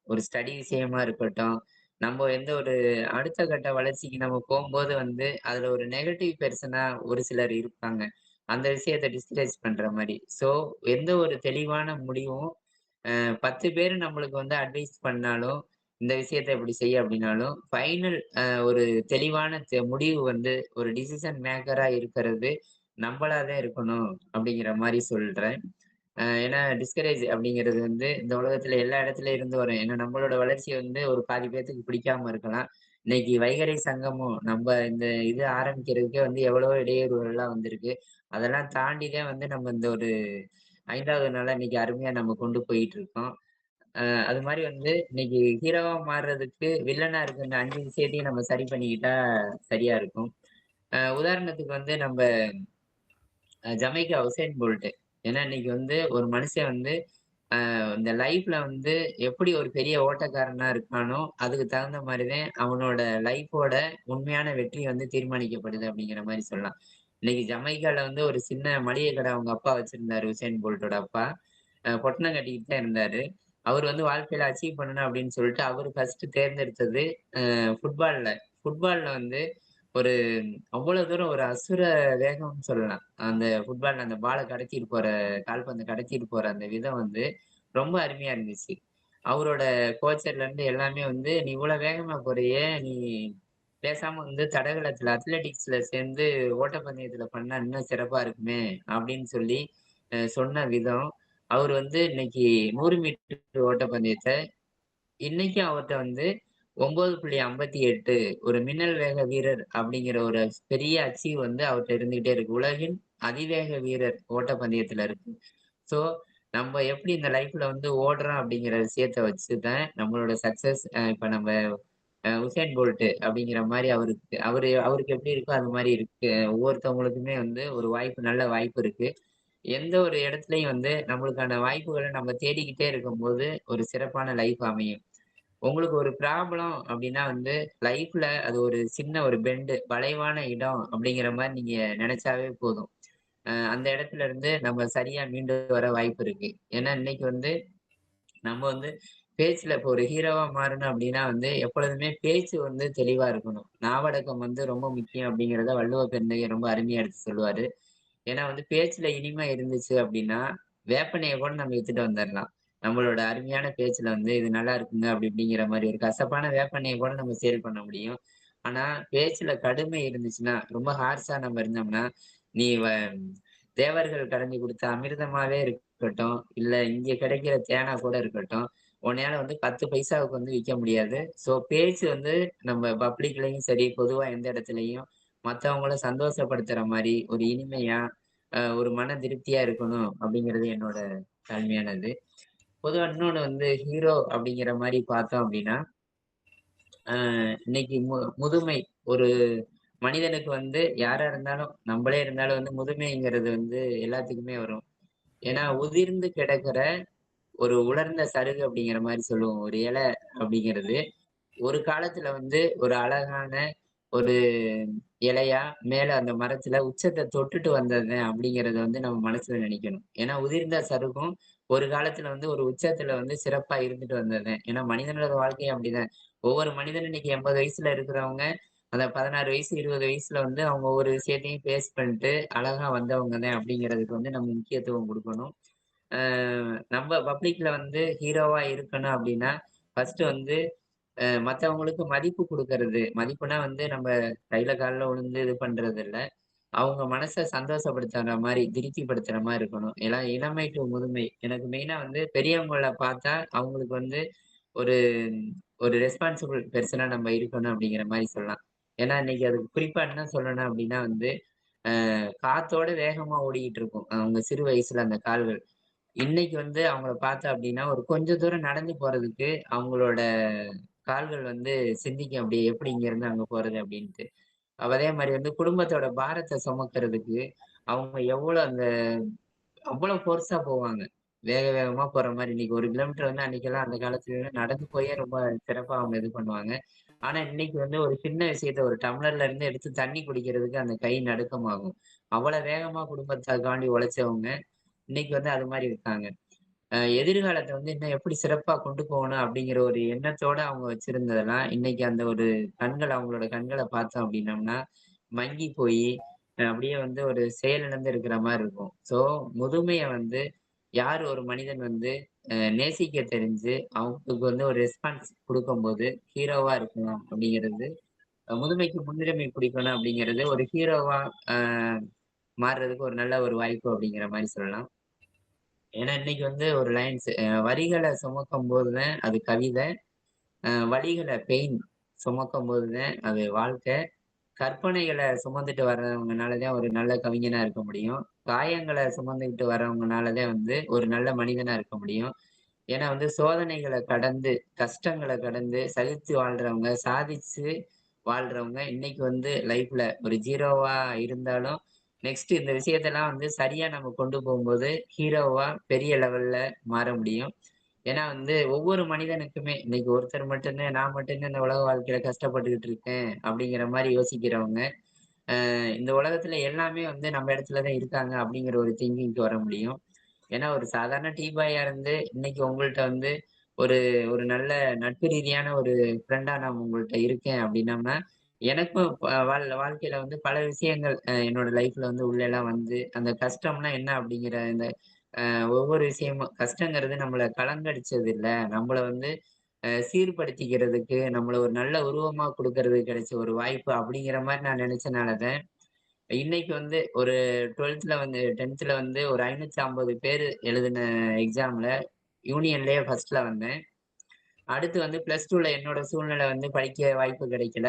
ஒரு ஸ்டடி விஷயமா இருக்கட்டும், நம்ம எந்த ஒரு அடுத்த கட்ட வளர்ச்சிக்கு நம்ம போம்போது வந்து, அதுல ஒரு நெகட்டிவ் பெர்சனா ஒரு சிலர் இருப்பாங்க. அந்த விஷயத்த டிஸ்கரேஜ் பண்ற மாரி. ஸோ, எந்த ஒரு தெளிவான முடிவும் 10 பேரு நம்மளுக்கு வந்து அட்வைஸ் பண்ணாலும், இந்த விஷயத்த இப்படி செய் அப்படின்னாலும், ஃபைனல் ஒரு தெளிவான முடிவு வந்து ஒரு டிசிஷன் மேக்கரா இருக்கிறது நம்பளா தான் இருக்கணும் அப்படிங்கிற மாரி சொல்றேன். ஏன்னா டிஸ்கரேஜ் அப்படிங்கிறது வந்து இந்த உலகத்துல எல்லா இடத்துலயும் இருந்து வரும். ஏன்னா நம்மளோட வளர்ச்சி வந்து ஒரு பாதி பேத்துக்கு பிடிக்காம இருக்கலாம். இன்னைக்கு வைகறை சங்கமம் நம்ம இந்த இது ஆரம்பிக்கிறதுக்கே வந்து எவ்வளவோ இடையூறுகள்லாம் வந்திருக்கு. அதெல்லாம் தாண்டி தான் வந்து நம்ம இந்த ஒரு 5வது நாளா இன்னைக்கு அருமையா நம்ம கொண்டு போயிட்டு இருக்கோம். அது மாரி வந்து இன்னைக்கு ஹீரோவா மாறுறதுக்கு வில்லனா இருக்க இந்த 5 விஷயத்தையும் நம்ம சரி பண்ணிக்கிட்டா சரியா இருக்கும். உதாரணத்துக்கு வந்து நம்ப ஜமைக்கா உசேன் போல்ட். ஏன்னா இன்னைக்கு வந்து ஒரு மனுஷன் வந்து இந்த லைஃப்ல வந்து எப்படி ஒரு பெரிய ஓட்டக்காரனா இருக்கானோ, அதுக்கு தகுந்த மாரி தான் அவனோட லைஃபோட உண்மையான வெற்றி வந்து தீர்மானிக்கப்படுது அப்படிங்கிற மாரி சொல்லலாம். இன்னைக்கு ஜமைக்கால வந்து ஒரு சின்ன மளிகை கடை அவங்க அப்பா வச்சிருந்தாரு. உசேன் போல்ட்டோட அப்பா. பொட்டனம் கட்டிக்கிட்டு தான் இருந்தாரு. அவரு வந்து வாழ்க்கையில அச்சீவ் பண்ணணும் அப்படின்னு சொல்லிட்டு அவரு ஃபர்ஸ்ட் தேர்ந்தெடுத்தது ஃபுட்பால்ல. ஃபுட்பால்ல வந்து ஒரு அவ்வளவு தூரம் ஒரு அசுர வேகம்னு சொல்லலாம். அந்த ஃபுட்பால்ல அந்த பால கடத்திட்டு போற கால்பந்த கடத்திட்டு போற அந்த விதம் வந்து ரொம்ப அருமையா இருந்துச்சு. அவரோட கோச்சர்ல இருந்து எல்லாமே வந்து, "நீ இவ்வளவு வேகமா போறியே! நீ பேசாம வந்து தடகளத்துல அத்லெட்டிக்ஸ்ல சேர்ந்து ஓட்டப்பந்தயத்துல பண்ணா இன்னும் சிறப்பா இருக்குமே!" அப்படின்னு சொல்லி சொன்ன விதம், அவரு வந்து இன்னைக்கு 100 மீட்டர் ஓட்டப்பந்தயத்த இன்னைக்கும் அவர்ட்ட வந்து 9.58 ஒரு மின்னல் வேக வீரர் அப்படிங்கிற ஒரு பெரிய அச்சீவ் வந்து அவர்ட்ட இருந்துகிட்டே இருக்கு. உலகின் அதிவேக வீரர் ஓட்டப்பந்தயத்துல இருக்கு. ஸோ, நம்ம எப்படி இந்த லைஃப்ல வந்து ஓடுறோம் அப்படிங்கிற விஷயத்த வச்சு தான் நம்மளோட சக்சஸ் இப்ப நம்ம உசேன் போல்ட் அப்படிங்கிற மாரி அவருக்கு எப்படி இருக்கோ அது மாரி இருக்கு. ஒவ்வொருத்தவங்களுக்குமே வந்து ஒரு வாய்ப்பு நல்ல வாய்ப்பு இருக்கு. எந்த ஒரு இடத்துலயும் வந்து நம்மளுக்கான வாய்ப்புகள நம்ம தேடிக்கிட்டே இருக்கும்போது, ஒரு சிறப்பான லைஃப் அமையும். உங்களுக்கு ஒரு ப்ராப்ளம் அப்டின்னா வந்து, லைஃப்ல அது ஒரு சின்ன ஒரு வளைவான இடம் அப்படிங்கிற மாரி நீங்க நெனச்சாவே போதும். அந்த இடத்துல இருந்து நம்ம சரியா மீண்டு வர வாய்ப்பு இருக்கு. ஏன்னா இன்னைக்கு வந்து நம்ம வந்து பேச்சுல இப்போ ஒரு ஹீரோவா மாறணும் அப்டின்னா வந்து, எப்பொழுதுமே பேச்சு வந்து தெளிவா இருக்கணும். நாவடக்கம் வந்து ரொம்ப முக்கியம் அப்படிங்கிறத வள்ளுவ பெருந்தகை ரொம்ப அருமையா எடுத்து சொல்லுவாரு. ஏன்னா வந்து பேச்சுல இனிமை இருந்துச்சு அப்படின்னா, வேப்பனைய கூட நம்ம வித்துட்டு வந்துரலாம். நம்மளோட அருமையான பேச்சுல வந்து இது நல்லா இருக்குங்க அப்படி இப்படிங்கிற மாரி ஒரு கசப்பான வேப்பெண்ணெய கூட நம்ம சேல் பண்ண முடியும். ஆனா பேச்சுல கடுமை இருந்துச்சுன்னா, ரொம்ப ஹார்ஷா நம்ம இருந்தோம்னா, நீ தேவர்கள் கடைஞ்சு குடுத்த அமிர்தமாவே இருக்கட்டும், இல்ல இங்க கிடைக்கிற தேனா கூட இருக்கட்டும், உன்னையால வந்து 10 பைசாவுக்கு வந்து விக்க முடியாது. ஸோ பேச்சு வந்து நம்ம பப்ளிக்லயும் சரி, பொதுவா எந்த இடத்துலயும் மத்தவங்கள சந்தோஷப்படுத்துற மாரி, ஒரு இனிமையா, ஒரு மன திருப்தியா இருக்கணும் அப்படிங்கிறது என்னோட தாழ்மையானது. பொதுவா இன்னொன்னு வந்து ஹீரோ அப்படிங்கிற மாரி பார்த்தோம் அப்படின்னா, அ இன்னைக்கு முதுமை ஒரு மனிதனுக்கு வந்து யாரா இருந்தாலும், நம்பளே இருந்தாலும் வந்து முதுமைங்கிறது வந்து எல்லாத்துக்குமே வரும். ஏன்னா உதிர்ந்து கிடக்கிற ஒரு உலர்ந்த சருகு அப்படிங்கிற மாரி சொல்லுவோம். ஒரு இலை அப்படிங்கிறது. ஒரு காலத்துல வந்து ஒரு அழகான ஒரு இலையா மேல அந்த மரத்துல உச்சத்த தொட்டுட்டு வந்ததுதான் அப்படிங்கிறத வந்து நம்ம மனசுல நினைக்கணும். ஏன்னா உதிர்ந்த சருகும் ஒரு காலத்துல வந்து ஒரு உச்சத்துல வந்து சிறப்பா இருந்துட்டு வந்ததுதான். ஏன்னா மனிதனோட வாழ்க்கையும் அப்படிதான். ஒவ்வொரு மனிதனும் இன்னைக்கு 80 வயசுல இருக்கிறவங்க, அந்த 16 வயசு, 20 வயசுல வந்து அவங்க ஒவ்வொரு விஷயத்தையும் ஃபேஸ் பண்ணிட்டு அழகா வந்தவங்க தான் அப்படிங்கிறதுக்கு வந்து நம்ம முக்கியத்துவம் குடுக்கணும். அ நம்ம பப்ளிக்ல வந்து ஹீரோவா இருக்கணும் அப்படின்னா, ஃபர்ஸ்ட் வந்து மத்தவங்களுக்கு மதிப்பு குடுக்கறது. மதிப்புனா வந்து நம்ம கையில கால்ல விழுந்து இது பண்றது இல்ல. அவங்க மனச சந்தோஷப்படுத்துற மாரி, திருப்திப்படுத்துற மாரி இருக்கணும். ஏன்னா இளமை டூ முதுமை. எனக்கு மெயினா வந்து பெரியவங்கள பார்த்தா, அவங்களுக்கு வந்து ஒரு ஒரு ரெஸ்பான்சிபிள் பெர்சனா நம்ம இருக்கணும் அப்படிங்கிற மாரி சொல்லலாம். ஏன்னா இன்னைக்கு அதுக்கு குறிப்பா என்ன சொல்லணும் அப்படின்னா வந்து, காத்தோட வேகமா ஓடிக்கிட்டு இருக்கும். அவங்க சிறு வயசுல அந்த கால்கள். இன்னைக்கு வந்து அவங்கள பார்த்தோம் அப்படின்னா, ஒரு கொஞ்சம் தூரம் நடந்து போறதுக்கு அவங்களோட கால்கள் வந்து சிந்திக்கும் அப்படியே எப்படி இங்க இருந்து அங்க போறது அப்படின்ட்டு. அதே மாரி வந்து குடும்பத்தோட பாரத்த சுமக்கிறதுக்கு அவங்க எவ்வளோ அவ்வளவு ஃபோர்ஸா போவாங்க. வேக வேகமா போற மாரி. இன்னைக்கு 1 கிலோமீட்டர் வந்து அன்னைக்கெல்லாம் அந்த காலத்துல நடந்து போயே ரொம்ப சிறப்பா அவங்க இது பண்ணுவாங்க. ஆனா இன்னைக்கு வந்து ஒரு சின்ன விஷயத்த ஒரு டம்ளர்ல இருந்து எடுத்து தண்ணி குடிக்கிறதுக்கு அந்த கை நடுக்கமாகும். அவ்வளவு வேகமா குடும்பத்துக்காண்டி உழைச்சவங்க, இன்னைக்கு வந்து அது மாரி இருக்காங்க. எதிர்காலத்த வந்து இன்னும் எப்படி சிறப்பா கொண்டு போகணும் அப்படிங்கிற ஒரு எண்ணத்தோட அவங்க வச்சிருந்ததெல்லாம், இன்னைக்கு அந்த ஒரு அவங்களோட கண்கள பார்த்தோம் அப்படின்னம்னா, மங்கி போயி, அப்படியே வந்து ஒரு செயலிழந்து இருக்கிற மாரி இருக்கும். ஸோ, முதுமைய வந்து யார் ஒரு மனிதன் வந்து நேசிக்க தெரிஞ்சு, அவங்களுக்கு வந்து ஒரு ரெஸ்பான்ஸ் குடுக்கும்போது, ஹீரோவா இருக்கணும் அப்படிங்கிறது, முதுமைக்கு முன்னுரிமை குடுக்கணும் அப்படிங்கிறது, ஒரு ஹீரோவா அ மாறுறதுக்கு ஒரு நல்ல ஒரு வாய்ப்பு அப்படிங்கிற மாரி சொல்லலாம். ஏன்னா இன்னைக்கு வந்து ஒரு லைன்ஸ் வரிகள சுமக்கும்போது தான் அது கவிதை. வலிகள பெயின் சுமக்கும்போது தான் அது வாழ்க்கை. கற்பனைகள சுமந்துட்டு வர்றவங்கனால தான் ஒரு நல்ல கவிஞனா இருக்க முடியும். காயங்கள சுமந்துகிட்டு வர்றவங்கனால தான் வந்து ஒரு நல்ல மனிதனா இருக்க முடியும். ஏன்னா வந்து சோதனைகள கடந்து, கஷ்டங்கள கடந்து சகிச்சு வாழ்றவங்க, சாதிச்சு வாழ்றவங்க, இன்னைக்கு வந்து லைஃப்ல ஒரு ஜீரோவா இருந்தாலும், நெக்ஸ்ட் இந்த விஷயத்தெல்லாம் வந்து சரியா நம்ம கொண்டு போகும்போது, ஹீரோவா பெரிய லெவல்ல மாற முடியும். ஏன்னா வந்து ஒவ்வொரு மனிதனுக்குமே இன்னைக்கு ஒருத்தர் மட்டும் தான், நான் மட்டும் தான் இந்த உலக வாழ்க்கையில கஷ்டப்பட்டுக்கிட்டு இருக்கேன், அப்படிங்கிற மாரி யோசிக்கிறவங்க, இந்த உலகத்துல எல்லாமே வந்து நம்ம இடத்துல தான் இருக்காங்க அப்படிங்கிற ஒரு திங்கிங்க்கு வர முடியும். ஏன்னா ஒரு சாதாரண டீ பாயா இருந்து இன்னைக்கு உங்கள்ட்ட வந்து ஒரு ஒரு நல்ல நட்பு ரீதியான ஒரு ஃப்ரெண்டா நான் உங்கள்ட்ட இருக்கேன் அப்படின்னம்னா, எனக்கும் வாழ்க்கையில வந்து பல விஷயங்கள் என்னோட லைஃப்ல வந்து உள்ளலாம் வந்து அந்த கஷ்டம்னா என்ன அப்படிங்கிற இந்த ஒவ்வொரு விஷயமும் கஷ்டங்கிறது நம்மள கலங்கடிச்சது இல்ல. நம்மள வந்து சீர்படுத்திக்கிறதுக்கு, நம்மள ஒரு நல்ல உருவமா குடுக்கறதுக்கு கிடைச்ச ஒரு வாய்ப்பு அப்படிங்கிற மாரி நான் நினைச்சனால தான், இன்னைக்கு வந்து ஒரு 10த்ல வந்து ஒரு 550 பேரு எழுதின எக்ஸாம்ல யூனியன்லயே ஃபர்ஸ்ட்ல வந்தேன். அடுத்து வந்து பிளஸ் 2ல என்னோட சூழ்நிலை வந்து படிக்க வாய்ப்பு கிடைக்கல.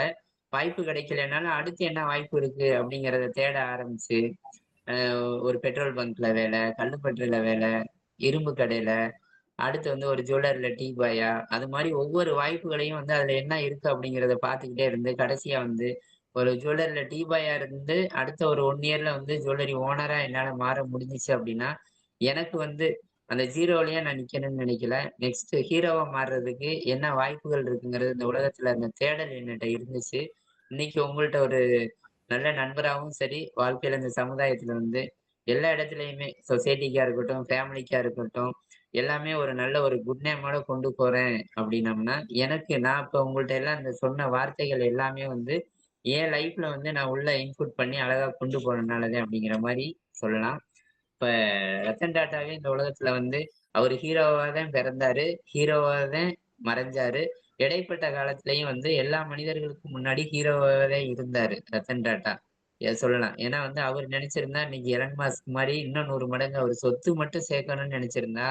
வாய்ப்பு கிடைக்கலனாலும் அடுத்து என்ன வாய்ப்பு இருக்கு அப்படிங்கிறத தேட ஆரம்பிச்சு, ஒரு பெட்ரோல் பங்க்ல வேலை, கள்ளுப்பட்டியில வேலை, இரும்பு கடையில, அடுத்து வந்து ஒரு ஜுவல்லரில டீ பாயா, அது மாரி ஒவ்வொரு வாய்ப்புகளையும் வந்து அதுல என்ன இருக்கு அப்படிங்கிறத பார்த்துக்கிட்டே இருந்து, கடைசியா வந்து ஒரு ஜுவல்லரில டீ பாயா இருந்து, அடுத்த ஒரு 1 இயர்ல வந்து ஜுவல்லரி ஓனரா என்னால மாற முடிஞ்சுச்சு அப்படின்னா, எனக்கு வந்து அந்த 0லயே நான் நிக்கணும்னு நினைக்கல. நெக்ஸ்ட் ஹீரோவா மாறுறதுக்கு என்ன வாய்ப்புகள் இருக்குங்கிறது இந்த உலகத்துல அந்த தேடல் என்னட்ட இருந்துச்சு. இன்னைக்கு உங்கள்ட்ட ஒரு நல்ல நண்பராவும் சரி, வாழ்க்கையில இந்த சமுதாயத்துல வந்து எல்லா இடத்துலயுமே சொசைட்டிக்கா இருக்கட்டும், ஃபேமிலிக்கா இருக்கட்டும், எல்லாமே ஒரு நல்ல ஒரு குட் நேமோட கொண்டு போறேன் அப்படின்னம்னா, எனக்கு நான் இப்ப உங்கள்ட்ட எல்லாம் இந்த சொன்ன வார்த்தைகள் எல்லாமே வந்து, என் லைஃப்ல வந்து நான் உள்ள இன்புட் பண்ணி அழகா கொண்டு போனனால தான் அப்படிங்கிற மாரி சொல்லலாம். இப்ப ரத்தன் டாட்டாவே இந்த உலகத்துல வந்து அவரு ஹீரோவா தான் பிறந்தாரு. ஹீரோவா தான் மறைஞ்சாரு. இடைப்பட்ட காலத்திலயும் வந்து எல்லா மனிதர்களுக்கும் முன்னாடி ஹீரோவாவே தான் இருந்தாரு ரத்தன் டாட்டா. சொல்லலாம். ஏன்னா வந்து அவரு நெனச்சிருந்தா இன்னைக்கு எலன் மாஸ்க் மாரி இன்னும் 100 மடங்கு அவரு சொத்து மட்டும் சேர்க்கணும்னு நெனச்சிருந்தா,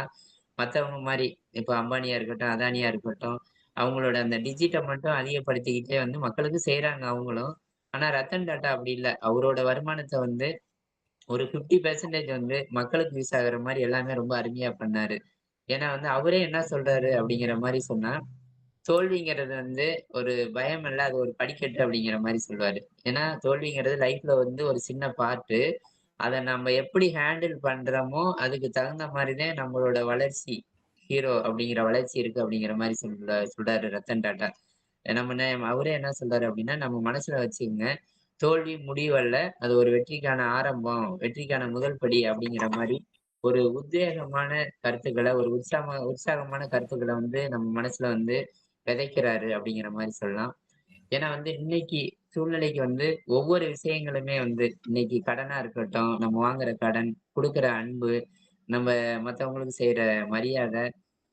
மத்தவங்க மாரி இப்ப அம்பானியா இருக்கட்டும், அதானியா இருக்கட்டும், அவங்களோட அந்த டிஜிட்ட மட்டும் அதிகப்படுத்திக்கிட்டே வந்து மக்களுக்கு செய்றாங்க அவங்களும். ஆனா ரத்தன் டாட்டா அப்படி இல்ல. அவரோட வருமானத்த வந்து ஒரு 50% வந்து மக்களுக்கு யூஸ் ஆகுற மாரி எல்லாமே ரொம்ப அருமையா பண்ணாரு. ஏன்னா வந்து அவரே என்ன சொல்றாரு அப்படிங்கிற மாரி சொன்னா, தோல்விங்கிறது வந்து ஒரு பயம் இல்ல, அது ஒரு படிக்கட்டு அப்படிங்கிற மாரி சொல்லுவாரு. ஏன்னா தோல்விங்கிறது லைஃப்ல வந்து ஒரு சின்ன பார்ட்டு. அத நம்ம எப்படி ஹேண்டில் பண்றோமோ, அதுக்கு தகுந்த மாரி தான் நம்மளோட வளர்ச்சி, ஹீரோ அப்படிங்கிற வளர்ச்சி இருக்கு அப்படிங்கிற மாரி சொல்றாரு ரத்தன் டாட்டா. அவரே என்ன சொல்றாரு அப்படின்னா, நம்ம மனசுல வச்சுக்கங்க. தோல்வி முடிவல்ல. அது ஒரு வெற்றிக்கான ஆரம்பம். வெற்றிக்கான முதல் படி அப்படிங்கிற மாரி, ஒரு உத்வேகமான கருத்துக்கள, ஒரு உற்சாகமான கருத்துக்கள வந்து நம்ம மனசுல வந்து விதைக்கிறாரு அப்படிங்கிற மாரி சொல்லலாம். ஏன்னா வந்து இன்னைக்கு சூழ்நிலைக்கு வந்து ஒவ்வொரு விஷயங்களுமே வந்து இன்னைக்கு கடனா இருக்கட்டும், நம்ம வாங்குற கடன், குடுக்குற அன்பு, நம்ம மத்தவங்களுக்கு செய்ற மரியாதை,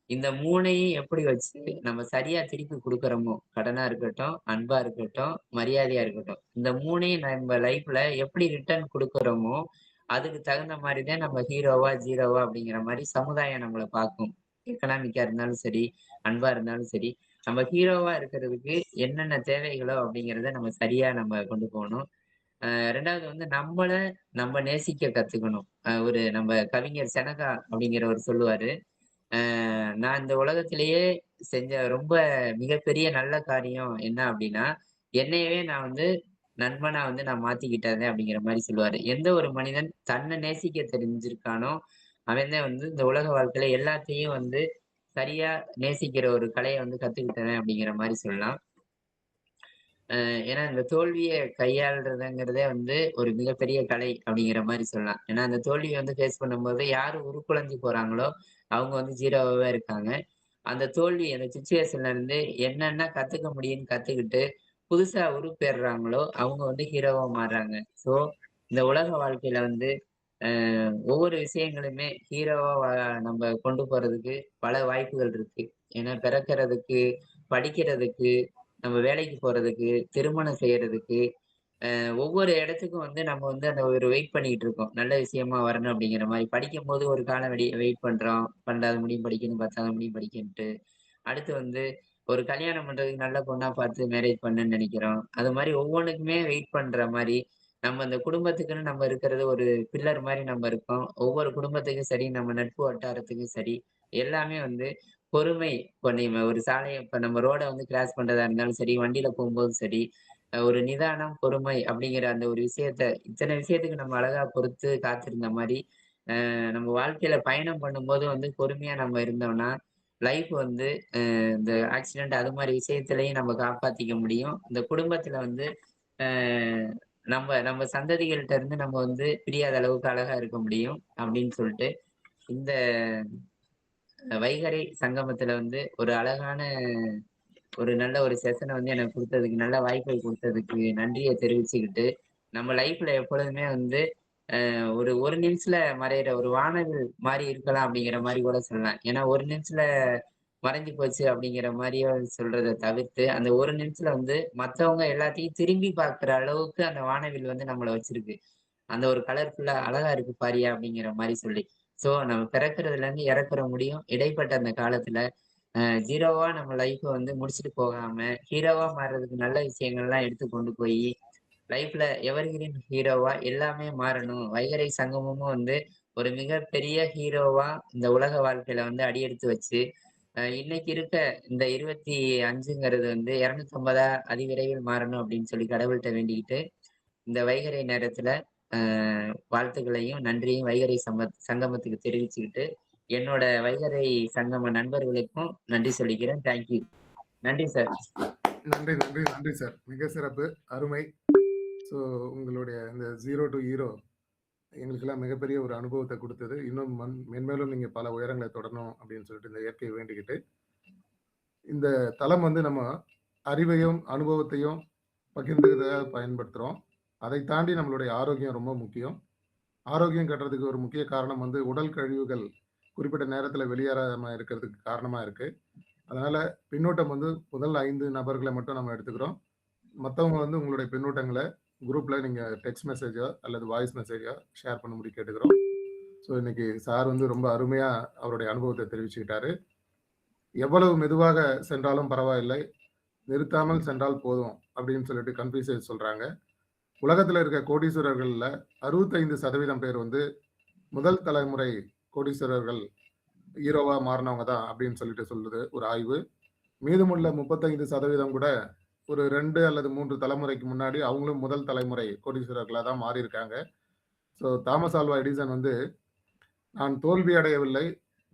இந்த 3யும் எப்படி வச்சு நம்ம சரியா திருப்பி குடுக்குறோமோ, கடனா இருக்கட்டும், அன்பா இருக்கட்டும், மரியாதையா இருக்கட்டும். இந்த 3யும் நம்ம லைஃப்ல எப்படி ரிட்டர்ன் குடுக்குறோமோ, அதுக்கு தகுந்த மாரி தான் நம்ம ஹீரோவா, ஜீரோவா அப்படிங்கிற மாரி சமுதாயம் நம்மள பார்க்கும். எக்கனாமிக்கா இருந்தாலும் சரி, அன்பா இருந்தாலும் சரி, நம்ம ஹீரோவா இருக்கிறதுக்கு என்னென்ன தேவைகளோ அப்படிங்கிறத நம்ம சரியா நம்ம கொண்டு போணும். 2வது வந்து நம்ம நேசிக்க கத்துக்கணும். ஒரு நம்ம கவிஞர் செனகா அப்படிங்கிறவர் சொல்லுவாரு. நான் இந்த உலகத்திலேயே செஞ்ச ரொம்ப மிகப்பெரிய நல்ல காரியம் என்ன அப்டின்னா, என்னையவே நான் வந்து நண்பனா வந்து நான் மாத்திக்கிட்டது அப்படிங்கிற மாரி சொல்லுவாரு. எந்த ஒரு மனிதன் தன்ன நேசிக்க தெரிஞ்சிருக்கானோ, அவன் தான் வந்து இந்த உலக வாழ்க்கையில எல்லாத்தையும் வந்து சரியா நேசிக்கிற ஒரு கலைய வந்து கத்துக்கிட்டவன் அப்படிங்கிற மாரி சொல்லலாம். ஏன்னா இந்த தோல்விய கையாள்றதுங்கிறதே வந்து ஒரு மிகப்பெரிய கலை அப்படிங்கிற மாரி சொல்லலாம். ஏன்னா அந்த தோல்விய வந்து ஃபேஸ் பண்ணும்போது யாரு உருக்குலைஞ்சு போறாங்களோ, அவங்க வந்து 0வாவே இருக்காங்க. அந்த தோல்வி அந்த சிச்சுவேஷன்ல இருந்து என்னென்ன கத்துக்க முடியும்னு கத்துக்கிட்டு, புதுசா உருப்பெறுறாங்களோ, அவங்க வந்து ஹீரோவா மாறுறாங்க. ஸோ, இந்த உலக வாழ்க்கையில வந்து ஒவ்வொரு விஷயங்களுமே ஹீரோவா நம்ம கொண்டு போறதுக்கு பல வாய்ப்புகள் இருக்கு. ஏன்னா பிறக்கறதுக்கு, படிக்கிறதுக்கு, நம்ம வேலைக்கு போறதுக்கு, திருமணம் செய்யறதுக்கு, ஒவ்வொரு இடத்துக்கும் வந்து நம்ம வந்து அந்த ஒரு வெயிட் பண்ணிட்டு இருக்கோம். நல்ல விஷயமா வரணும் அப்படிங்கிற மாரி. படிக்கும்போது ஒரு காலம் வெயிட் பண்றோம். 12வது முடியும் படிக்கணும், 10வது முடியும் படிக்கணுன்ட்டு. அடுத்து வந்து ஒரு கல்யாணம் பண்றதுக்கு நல்ல பொண்ணா பார்த்து மேரேஜ் பண்ணுன்னு நெனைக்கிறோம். அது மாரி ஒவ்வொன்னுக்குமே வெயிட் பண்ற மாரி, நம்ம அந்த குடும்பத்துக்குன்னு நம்ம இருக்கிறது ஒரு பில்லர் மாரி நம்ம இருக்கோம். ஒவ்வொரு குடும்பத்துக்கும் சரி, நம்ம நட்பு வட்டாரத்துக்கும் சரி, எல்லாமே வந்து பொறுமை. இப்ப நீங்க ஒரு சாலைய இப்ப நம்ம ரோட வந்து கிராஸ் பண்றதா இருந்தாலும் சரி, வண்டியில போம்போதும் சரி, ஒரு நிதானம், பொறுமை அப்படிங்கிற அந்த ஒரு விஷயத்த இத்தன விஷயத்துக்கு நம்ம அழகா பொறுத்து காத்திருந்த மாரி, நம்ம வாழ்க்கையில பயணம் பண்ணும்போது வந்து பொறுமையா நம்ம இருந்தோம்னா, லைஃப் வந்து இந்த ஆக்சிடென்ட் அது மாரி விஷயத்திலயும் நம்ம காப்பாத்திக்க முடியும். இந்த குடும்பத்தில வந்து அ நம்ம நம்ம சந்ததிகள்ட்ட இருந்து நம்ம வந்து பிரியாத அளவுக்கு அழகா இருக்க முடியும். அப்படின்னு சொல்ட்டு, இந்த வைகறை சங்கமத்தில வந்து ஒரு அழகான ஒரு நல்ல ஒரு செஷன வந்து எனக்கு குடுத்ததுக்கு, நல்ல வாய்ப்பை குடுத்ததுக்கு நன்றிய தெரிவிச்சுக்கிட்டு, நம்ம லைஃப்ல எப்பொழுதுமே வந்து ஒரு 1 நிமிஷத்துல மறையிற ஒரு வானவில் மாரி இருக்கலாம் அப்படிங்கிற மாரி கூட சொல்லலாம். ஏன்னா 1 நிமிஷத்துல மறைஞ்சு போச்சு அப்படிங்கிற மாரியே சொல்றத தவிர்த்து, அந்த 1 நிமிஷத்துல வந்து மத்தவங்க எல்லாத்தையும் திரும்பி பார்க்கிற அளவுக்கு அந்த வானவில் வந்து நம்மள வச்சிருக்கு. அந்த ஒரு கலர்ஃபுல்லா "அழகா இருக்கு பாரியா" அப்படிங்கிற மாரி சொல்லி. ஸோ நம்ம பிறக்கிறதுலேருந்து இறக்குற முடியும். இடைப்பட்ட அந்த காலத்துல 0வா நம்ம லைஃப்ப வந்து முடிச்சுட்டு போகாம, ஹீரோவா மாறுறதுக்கு நல்ல விஷயங்கள்லாம் எடுத்து கொண்டு போயி லைஃப்ல எவர்கிரீன் ஹீரோவா எல்லாமே மாறணும். வைகறை சங்கமமும் வந்து ஒரு மிகப்பெரிய ஹீரோவா இந்த உலக வாழ்க்கையில வந்து அடியெடுத்து வச்சு, இன்னைக்கு இருக்க இந்த 25ங்கிறது வந்து 250ஆ அதிவிரைவில் மாறணும் அப்படின்னு சொல்லி கடவுள்ட்ட வேண்டிக்கிட்டு, இந்த வைகறை நேரத்துல அ வாழ்த்துக்களையும், நன்றியும் வைகறை சங்கமத்துக்கு தெரிவிச்சுக்கிட்டு, என்னோட வைகறை சங்கம நண்பர்களுக்கும் நன்றி சொல்லிக்கிறேன். Thank you. நன்றி சார். நன்றி, நன்றி, நன்றி சார். மிக சிறப்பு. அருமை. ஸோ உங்களுடைய இந்த 0 டூ ஹீரோ எங்களுக்கெல்லாம் மிகப்பெரிய ஒரு அனுபவத்த குடுத்தது. இன்னும் மென்மேலும் நீங்க பல உயரங்களை தொடரணும் அப்படின்னு சொல்லிட்டு இந்த இயற்கையை வேண்டிக்கிட்டு, இந்த தளம் வந்து நம்ம அறிவையும், அனுபவத்தையும் பகிர்ந்துக்க பயன்படுத்துறோம். அதை தாண்டி நம்மளுடைய ஆரோக்கியம் ரொம்ப முக்கியம். ஆரோக்கியம் கெடுறதுக்கு ஒரு முக்கிய காரணம் வந்து உடல் கழிவுகள் குறிப்பிட்ட நேரத்தில வெளியேறாம இருக்கிறதுக்கு காரணமா இருக்கு. அதனால பின்னூட்டம் வந்து முதல் 5 நபர்கள மட்டும் நம்ம எடுத்துக்கிறோம். மத்தவங்க வந்து உங்களுடைய பின்னூட்டங்கள குரூப்ல நீங்க டெக்ஸ்ட் மெசேஜோ அல்லது வாய்ஸ் மெசேஜோ ஷேர் பண்ணும்படி கேட்டுக்கிறோம். ஸோ இன்னைக்கு சார் வந்து ரொம்ப அருமையா அவருடைய அனுபவத்த தெரிவிச்சுக்கிட்டாரு. எவ்வளவு மெதுவாக சென்றாலும் பரவாயில்லை, நிறுத்தாமல் சென்றால் போதும் அப்படின்னு சொல்லிட்டு கன்ஃபூசியஸ் சொல்றாங்க. உலகத்துல இருக்க கோடீஸ்வரர்கள்ல 65% பேர் வந்து முதல் தலைமுறை கோடீஸ்வரர்கள் ஹீரோவா மாறுனவங்க தான் அப்படின்னு சொல்லிட்டு சொல்லுது ஒரு ஆய்வு. மீதமுள்ள 35% கூட ஒரு 2 அல்லது 3 தலைமுறைக்கு முன்னாடி அவங்களும் முதல் தலைமுறை கோடீஸ்வரர்களா தான் மாறியிருக்காங்க. ஸோ தாமஸ் ஆல்வா எடிசன் வந்து, "நான் தோல்வி அடையவில்லை,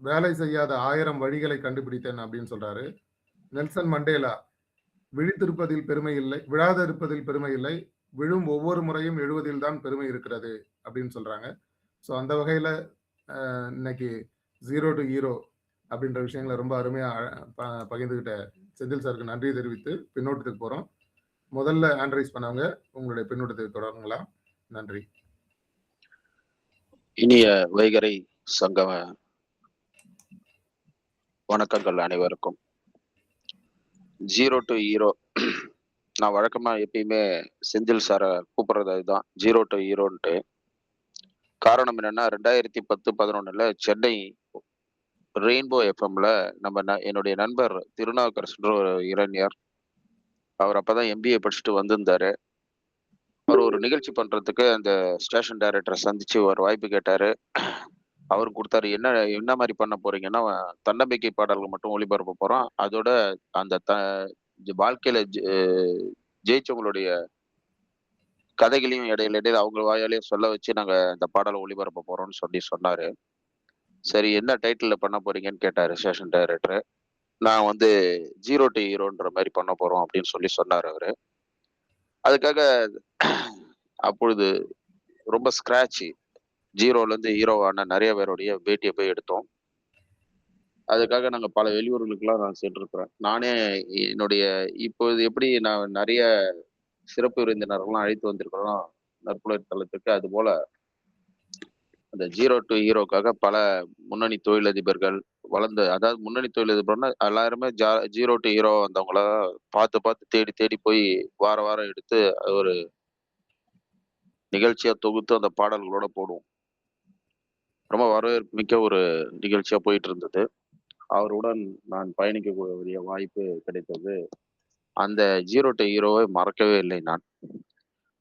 வேலை செய்யாத 1000 வழிகளை கண்டுபிடித்தேன்" அப்படின்னு சொல்றாரு. நெல்சன் மண்டேலா, "விழித்திருப்பதில் பெருமை இல்லை, விழாது இருப்பதில் பெருமை இல்லை, விழும் ஒவ்வொரு முறையும் எழுவதில் தான் பெருமை இருக்கிறது" அப்படின்னு சொல்றாங்க. ஸோ அந்த வகையில இன்னைக்கு 0 டூ ஹீரோ அப்படின்ற விஷயங்கள ரொம்ப அருமையா பகிர்ந்துகிட்ட செந்தில் சாருக்கு நன்றி தெரிவித்து பின்னோட்டத்துக்கு போறோம். முதல்ல ஹேண்ட் ரைஸ் பண்ணவங்க உங்களுடைய பின்னூட்டத்தை தொடரலாம். நன்றி. இனிய வைகறை சங்கம வணக்கங்கள் அனைவருக்கும். 0 டூ ஹீரோ. நான் வழக்கமா எப்பயுமே செந்தில் சாரை கூப்பிடுறது அதுதான், 0 டூ ஹீரோன்ட்டு. காரணம் என்னன்னா 2010, 11ல சென்னை ரெயின்போ எஃப்எம்ல என்னுடைய நண்பர் திருநாவுக்கரசுன்ற ஒரு இளைஞர், அவர் அப்பதான் எம்பிஏ படிச்சுட்டு வந்திருந்தாரு. அவர் ஒரு நிகழ்ச்சி பண்றதுக்கு அந்த ஸ்டேஷன் டைரக்டரை சந்திச்சு ஒரு வாய்ப்பு கேட்டாரு. அவரும் குடுத்தாரு. என்ன என்ன மாரி பண்ண போறீங்கன்னா, தன்னம்பிக்கை பாடல்கள் மட்டும் ஒளிபரப்ப போறோம். அதோட அந்த வாழ்க்கையில ஜெயிச்சவங்களுடைய கதைகளையும் இடையில இடையில அவங்க வாயாலேயே சொல்ல வச்சு நாங்க இந்த பாடல ஒளிபரப்ப போறோம்னு சொன்னாரு. சரி என்ன டைட்டில்ல பண்ண போறீங்கன்னு கேட்டாரு ஸ்டேஷன் டைரக்டரு. நான் வந்து 0 டூ ஹீரோன்ற மாரி பண்ண போறோம் அப்படின்னு சொன்னாரு அவரு. அதுக்காக அப்பொழுது ரொம்ப ஸ்கிராட்ச் 0லேருந்து ஹீரோவான நிறைய பேருடைய பேட்டிய போய் எடுத்தோம். அதுக்காக நாங்க பல வெளியூர்களுக்குலாம் நான் சென்றிருக்கிறேன். நானே என்னுடைய இப்போது எப்படி நான் நிறைய சிறப்பு விருந்தினர்கள்லாம் அழைத்து வந்திருக்கிறோம் நற்புலர் தளத்துக்கு, அதுபோல அந்த 0 டூ ஹீரோக்காக பல முன்னணி தொழிலதிபர்கள் அதாவது முன்னணி தொழிலதிபர்னா எல்லாருமே 0 டூ ஹீரோ வந்தவங்கள பார்த்து தேடி போய் வாரம் எடுத்து அது ஒரு நிகழ்ச்சியா தொகுத்து அந்த பாடல்களோட போடுவோம். ரொம்ப வரவேற்பு மிக்க ஒரு நிகழ்ச்சியா போயிட்டு இருந்தது. அவருடன் நான் பயணிக்கக்கூடிய வாய்ப்பு கிடைத்தது. அந்த 0 டூ ஹீரோவை மறக்கவே இல்லை நான்.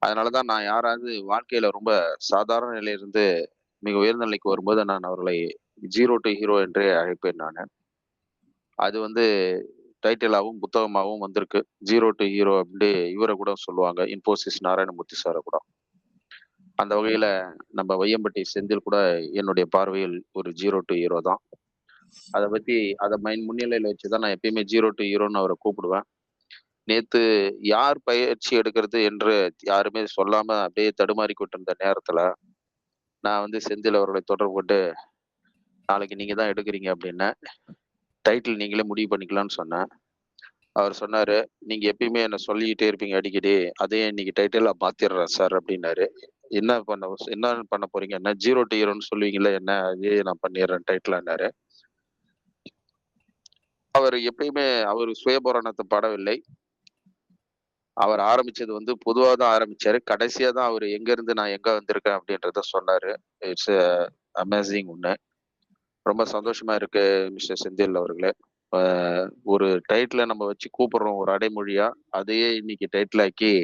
அதனாலதான் நான் யாராவது வாழ்க்கையில ரொம்ப சாதாரண நிலையிலிருந்து மிக உயர்ந்த நிலைக்கு வரும்போது நான் அவர்களை 0 டூ ஹீரோ என்றே அழைப்பேன் நானு. அது வந்து டைட்டிலாவும், புத்தகமாவும் வந்திருக்கு. 0 டூ ஹீரோ அப்படி இவர கூட சொல்லுவாங்க. இன்போசிஸ் நாராயணமூர்த்தி சார கூட. அந்த வகையில நம்ம வையம்பட்டி செந்தில் கூட என்னுடைய பார்வையில் ஒரு 0 டூ ஹீரோ தான். அத முன்னிலையில வச்சுதான் நான் எப்பயுமே 0 டூ ஹீரோன்னு அவர கூப்பிடுவேன். நேத்து யார் பயிற்சி எடுக்கிறது என்று யாருமே சொல்லாம அப்படியே தடுமாறிக் கொண்டிருந்த நேரத்துல, நான் வந்து செந்தில் அவர்களை தொடர்பு கொண்டு, "நாளைக்கு நீங்க தான் எடுக்குறீங்க" அப்படின்னேன். டைட்டில் நீங்களே முடிவு பண்ணிக்கலாம்னு சொன்னேன். அவர் சொன்னாரு, "நீங்க எப்பயுமே என்ன சொல்லிக்கிட்டே இருப்பீங்க அடிக்கடி. அதையே இன்னைக்கு டைட்டிலா மாத்திடுறேன் சார்" அப்படின்னாரு. என்ன பண்ண போறீங்க? என்ன 0 டூ ஹீரோன்னு சொல்லுவீங்கல்ல என்ன, அதையே நான் பண்ணிடுறேன் டைட்டிலான்னாரு. அவர் எப்பயுமே சுயபுராணத்த பாடவில்லை. அவர் ஆரம்பிச்சது வந்து பொதுவா தான் ஆரம்பிச்சாரு. கடைசியா தான் அவரு எங்கருந்து நான் எங்க வந்திருக்கேன் அப்படின்றத சொன்னாரு. இட்ஸ் அமேசிங் ஒண்ணு. ரொம்ப சந்தோஷமா இருக்கு மிஸ்டர் செந்தில் அவர்களே. அ ஒரு டைட்டில நம்ம வச்சு கூப்பிடுறோம் ஒரு அடைமொழியா. அதையே இன்னைக்கு டைட்டில் ஆக்கி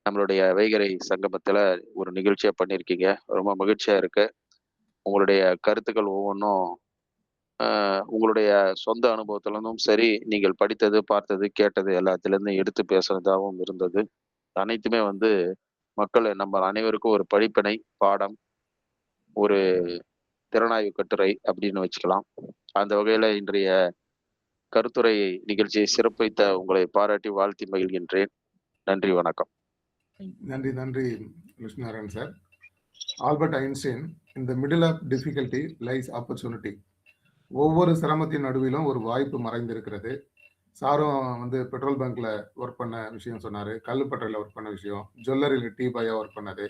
நம்மளுடைய வைகறை சங்கமத்துல ஒரு நிகழ்ச்சியா பண்ணியிருக்கீங்க. ரொம்ப மகிழ்ச்சியா இருக்கு. உங்களுடைய கருத்துக்கள் ஒவ்வொன்னும் உங்களுடைய சொந்த அனுபவத்திலிருந்தும் சரி, நீங்கள் படித்தது, பார்த்தது, கேட்டது எல்லாத்திலிருந்தும் எடுத்து பேசுனதாவும் இருந்தது. அனைத்துமே வந்து நம்ம அனைவருக்கும் ஒரு படிப்பினை, பாடம், ஒரு திறனாய்வு கட்டுரை அப்படின்னு வச்சுக்கலாம். அந்த வகையில இன்றைய கருத்துரை நிகழ்ச்சியை சிறப்பித்த உங்களை பாராட்டி வாழ்த்தி மகிழ்கின்றேன். நன்றி, வணக்கம். நன்றி Lakshmi Narayanan sir. Albert Einstein, "In the middle of difficulty lies opportunity." ஒவ்வொரு சிரமத்தின் நடுவிலும் ஒரு வாய்ப்பு மறைந்திருக்கிறது. சாரும் வந்து பெட்ரோல் பங்க்ல ஒர்க் பண்ண விஷயம் சொன்னாரு. கல்லுப்பட்டறையில ஒர்க் பண்ண விஷயம், ஜுவல்லரியில டீ பாயா ஒர்க் பண்ணது.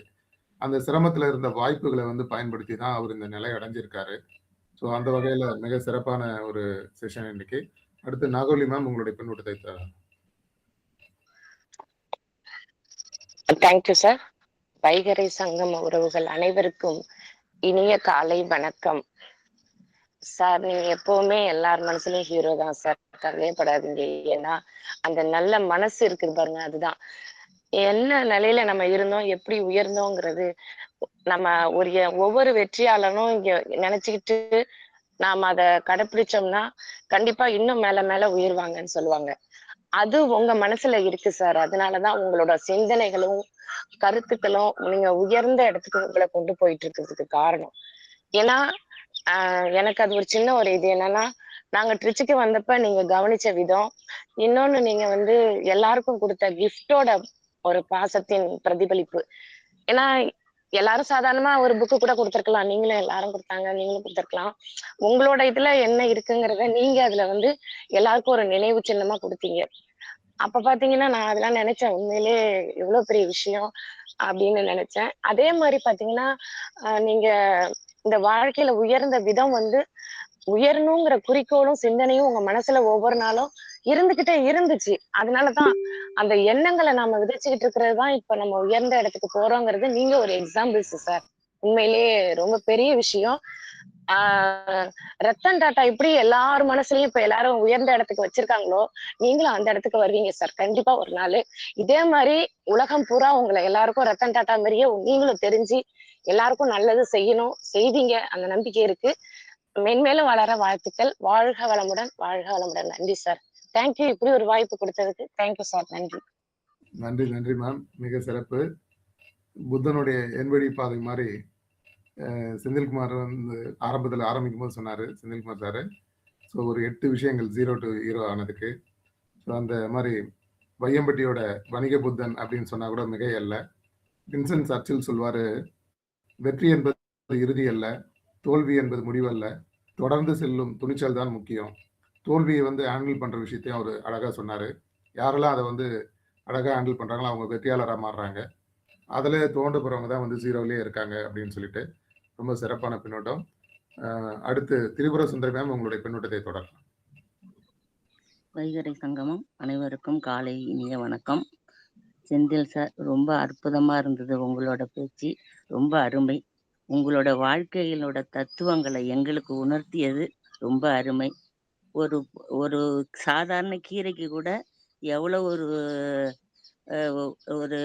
அந்த சிரமத்துல இருந்த வாய்ப்புகளை வந்து பயன்படுத்தி தான் அவர் இந்த நிலை அடைஞ்சிருக்காரு. ஸோ அந்த வகையில மிக சிறப்பான ஒரு செஷன் இன்னைக்கு. அடுத்து நாகவலி மேம் உங்களுடைய பின்னூட்டத்தை தேங்க்யூ சார். வைகறை சங்கம உறவுகள் அனைவருக்கும் இனிய காலை வணக்கம். சார், நீங்க எப்பவுமே எல்லார் மனசுலயும் ஹீரோ தான் சார், கவலைப்படாதீங்க. ஏன்னா அந்த நல்ல மனசு இருக்குது பாருங்க, அதுதான் என்ன நிலையில நம்ம இருந்தோம், எப்படி உயர்ந்தோங்கிறது நம்ம ஒவ்வொரு வெற்றியாளனும் இங்க நினைச்சுக்கிட்டு நாம அதை கடைப்பிடிச்சோம்னா கண்டிப்பா இன்னும் மேல மேல உயர்வாங்கன்னு சொல்லுவாங்க. அது உங்க மனசுல இருக்கு சார். அதனாலதான் உங்களோட சிந்தனைகளும் கருத்துக்களும் நீங்க உயர்ந்த இடத்துக்கு உங்களை கொண்டு போயிட்டு இருக்கிறதுக்கு காரணம். ஏன்னா எனக்கு அது ஒரு சின்ன ஒரு இது என்னன்னா, நாங்க ட்ரிச்சுக்கு வந்தப்ப நீங்க கவனிச்ச விதம், இன்னொன்னு நீங்க வந்து எல்லாருக்கும் கொடுத்த கிஃப்டோட ஒரு பாசத்தின் பிரதிபலிப்பு. ஏன்னா எல்லாரும் சாதாரணமா ஒரு புக்கு கூட கொடுத்திருக்கலாம், நீங்களும் எல்லாரும் கொடுத்தாங்க, நீங்களும் கொடுத்திருக்கலாம். உங்களோட இதுல என்ன இருக்குங்கிறத நீங்க அதுல வந்து எல்லாருக்கும் ஒரு நினைவு சின்னமா கொடுத்தீங்க. அப்ப பாத்தீங்கன்னா நான் அதெல்லாம் நினைச்சேன், உண்மையிலே எவ்வளவு பெரிய விஷயம் அப்படின்னு நினைச்சேன். அதே மாதிரி பாத்தீங்கன்னா நீங்க இந்த வாழ்க்கையில உயர்ந்த விதம் வந்து உயரணுங்கிற குறிக்கோளும் சிந்தனையும் உங்க மனசுல ஒவ்வொரு நாளும் இருந்துகிட்டே இருந்துச்சு. அதனாலதான் அந்த எண்ணங்களை நாம விதைச்சுக்கிட்டு இருக்கிறது தான் இப்ப நம்ம உயர்ந்த இடத்துக்கு போறோங்கிறது நீங்க ஒரு எக்ஸாம்பிள்ஸ் சார். உண்மையிலேயே ரொம்ப பெரிய விஷயம். ரத்தன் டாட்டா இப்படி எல்லாரும் மனசுலயும் இப்ப எல்லாரும் உயர்ந்த இடத்துக்கு வச்சிருக்காங்களோ, நீங்களும் அந்த இடத்துக்கு வருவீங்க சார் கண்டிப்பா ஒரு நாள். இதே மாதிரி உலகம் பூரா உங்களை எல்லாருக்கும் ரத்தன் டாட்டா மாதிரியே நீங்களும் தெரிஞ்சு எல்லாருக்கும் நல்லது செய்யணும், செய்வீங்க, அந்த நம்பிக்கை இருக்கு. மென்மேலும் வளர வாழ்த்துக்கள். வாழ்க வளமுடன், வாழ்க வளமுடன். நன்றி சார். தேங்க்யூ, இப்படி ஒரு வாய்ப்பு கொடுத்ததுக்கு தேங்க்யூ சார். நன்றி. நன்றி மேம், மிக சிறப்பு. புத்தனுடைய என்வழி பாதை மாதிரி செந்தில்குமார் வந்து ஆரம்பிக்கும் போது சொன்னாரு செந்தில்குமார் சாரு. ஸோ ஒரு 8 விஷயங்கள் 0 to ஹீரோ ஆனதுக்கு. ஸோ அந்த மாதிரி வையம்பட்டியோட வணிக புத்தன் அப்படின்னு சொன்னா கூட மிகை அல்ல. வின்சென்ட் சர்ச்சில் சொல்வாரு, வெற்றி என்பது இறுதி அல்ல, தோல்வி என்பது முடிவல்ல, தொடர்ந்து செல்லும் துணிச்சல் தான் முக்கியம். தோல்வியை ஹேண்டில் பண்ற விஷயத்தையும் அவர் அழகா சொன்னாரு. யாரெல்லாம் அதை அழகா ஹேண்டில் பண்றாங்களோ அவங்க வெற்றியாளராக மாறுறாங்க. அதில் தோண்டு போறவங்க தான் ஜீரோவிலே இருக்காங்க அப்படின்னு சொல்லிட்டு ரொம்ப சிறப்பான பின்னோட்டம். அடுத்து திரிபுர சுந்தரி மேம் உங்களுடைய பின்னோட்டத்தை தொடரலாம். வைகறை சங்கமம் அனைவருக்கும் காலை இனிய வணக்கம். செந்தில் சார், ரொம்ப அற்புதமா இருந்தது உங்களோட பேச்சு, ரொம்ப அருமை. உங்களோட வாழ்க்கையிலோட தத்துவங்களை எங்களுக்கு உணர்த்தியது ரொம்ப அருமை. ஒரு ஒரு சாதாரண கீரைக்கு கூட எவ்வளவு ஒரு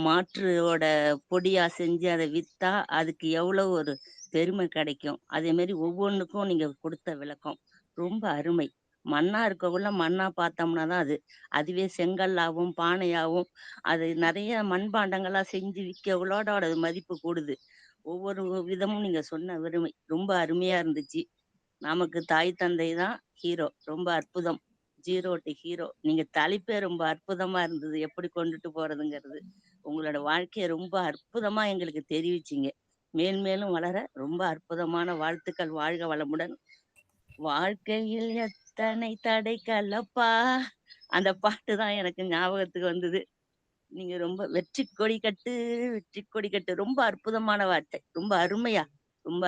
மாற்றோட பொடியா செஞ்சு அதை வித்தா அதுக்கு எவ்வளவு ஒரு பெருமை கிடைக்கும். அதே மாதிரி ஒவ்வொன்றுக்கும் நீங்க கொடுத்த விளக்கம் ரொம்ப அருமை. மண்ணா இருக்கக்குள்ள மண்ணா பார்த்தோம்னா தான் அதுவே செங்கல்லாவும் பானையாவும் அது நிறைய மண்பாண்டங்களா செஞ்சு விற்கவளோட அது மதிப்பு கூடுது. ஒவ்வொரு விதமும் நீங்க சொன்ன பெருமை ரொம்ப அருமையா இருந்துச்சு. நமக்கு தாய் தந்தை தான் ஹீரோ, ரொம்ப அற்புதம். ஜீரோ டு ஹீரோ, நீங்க தலைப்பே ரொம்ப அற்புதமா இருந்தது, எப்படி கொண்டுட்டு போறதுங்கிறது. உங்களோட வாழ்க்கைய ரொம்ப அற்புதமா எங்களுக்கு தெரிவிச்சிங்க. மேன்மேலும் வளர ரொம்ப அற்புதமான வாழ்த்துக்கள். வாழ்க வளமுடன். வாழ்க்கையில் எத்தனை தடை கலப்பா, அந்த பாட்டு தான் எனக்கு ஞாபகத்துக்கு வந்தது. நீங்க ரொம்ப வெற்றி கொடி கட்டு, வெற்றி கொடி கட்டு, ரொம்ப அற்புதமான வார்த்தை, ரொம்ப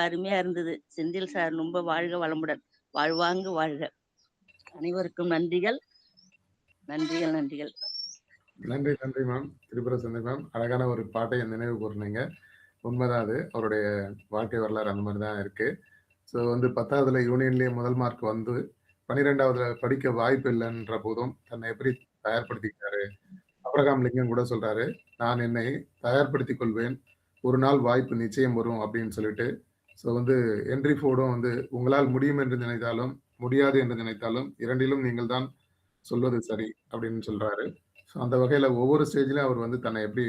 அருமையா இருந்தது. செந்தில் சார் ரொம்ப வாழ்க வளமுடன், வாழ்வாங்கு வாழ்க. அனைவருக்கும் நன்றிகள். நன்றி மேம். திரிபுர சுந்தரி மேம், அழகான ஒரு பாட்டை நினைவு கூர்ந்தீங்க. உண்மைதான், அது அவருடைய வாழ்க்கை வரலாறு அந்த மாதிரி தான் இருக்கு. ஸோ 10ஆவதுல யூனியன்லேயே முதல் மார்க் 12ஆவதுல படிக்க வாய்ப்பு இல்லைன்ற போதும் தன்னை எப்படி தயார்படுத்திக்கிட்டாரு. அப்ரஹாம் லிங்கன் கூட சொல்றாரு, நான் என்னை தயார்படுத்திக் கொள்வேன், ஒரு நாள் வாய்ப்பு நிச்சயம் வரும் அப்படின்னு சொல்லிட்டு. ஸோ ஹென்றி ஃபோர்டும் உங்களால் முடியும் என்று நினைத்தாலும் முடியாது என்று நினைத்தாலும் இரண்டிலும் நீங்கள் தான் சொல்வது சரி அப்படின்னு சொல்றாரு. ஸோ அந்த வகையில ஒவ்வொரு ஸ்டேஜ்லயும் அவர் தன்னை எப்படி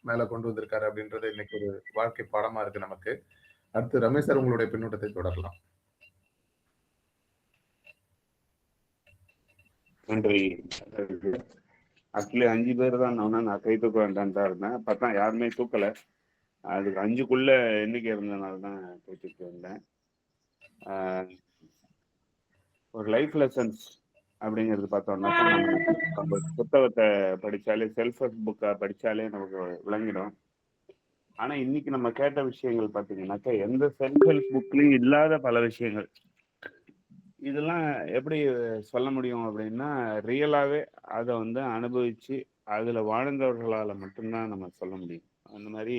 மேல கொண்டு வந்திருக்காரு அப்படின்றது இன்னைக்கு ஒரு வாழ்க்கை பாடமா இருக்கு நமக்கு. அடுத்து ரமேஷ் சார் உங்களுடைய பின்னோட்டத்தை தொடரலாம். நன்றி. ஆக்சுவலி 5 பேர் தான் நான் கை தூக்க வேண்டான்னு தான் இருந்தேன். பார்த்தா யாருமே தூக்கலை. அதுக்கு 5க்குள்ள எண்ணிக்கை இருந்ததுனால தான் கை தூக்கி வந்தேன். ஒரு லைஃப் லெசன்ஸ் அப்படிங்கிறது பார்த்தோம்னாக்கா நம்ம புத்தகத்தை படித்தாலே, செல்ஃப் ஹெல்ப் புக்கை படித்தாலே நமக்கு விளங்கிடும். ஆனால் இன்னைக்கு நம்ம கேட்ட விஷயங்கள் பார்த்தீங்கன்னாக்கா எந்த செல்ஃப் ஹெல்ப் புக்லையும் இல்லாத பல விஷயங்கள். இதெல்லாம் எப்படி சொல்ல முடியும் அப்படின்னா, ரியலாகவே அதை அனுபவித்து அதில் வாழ்ந்தவர்களால் மட்டும்தான் நம்ம சொல்ல முடியும். அந்த மாதிரி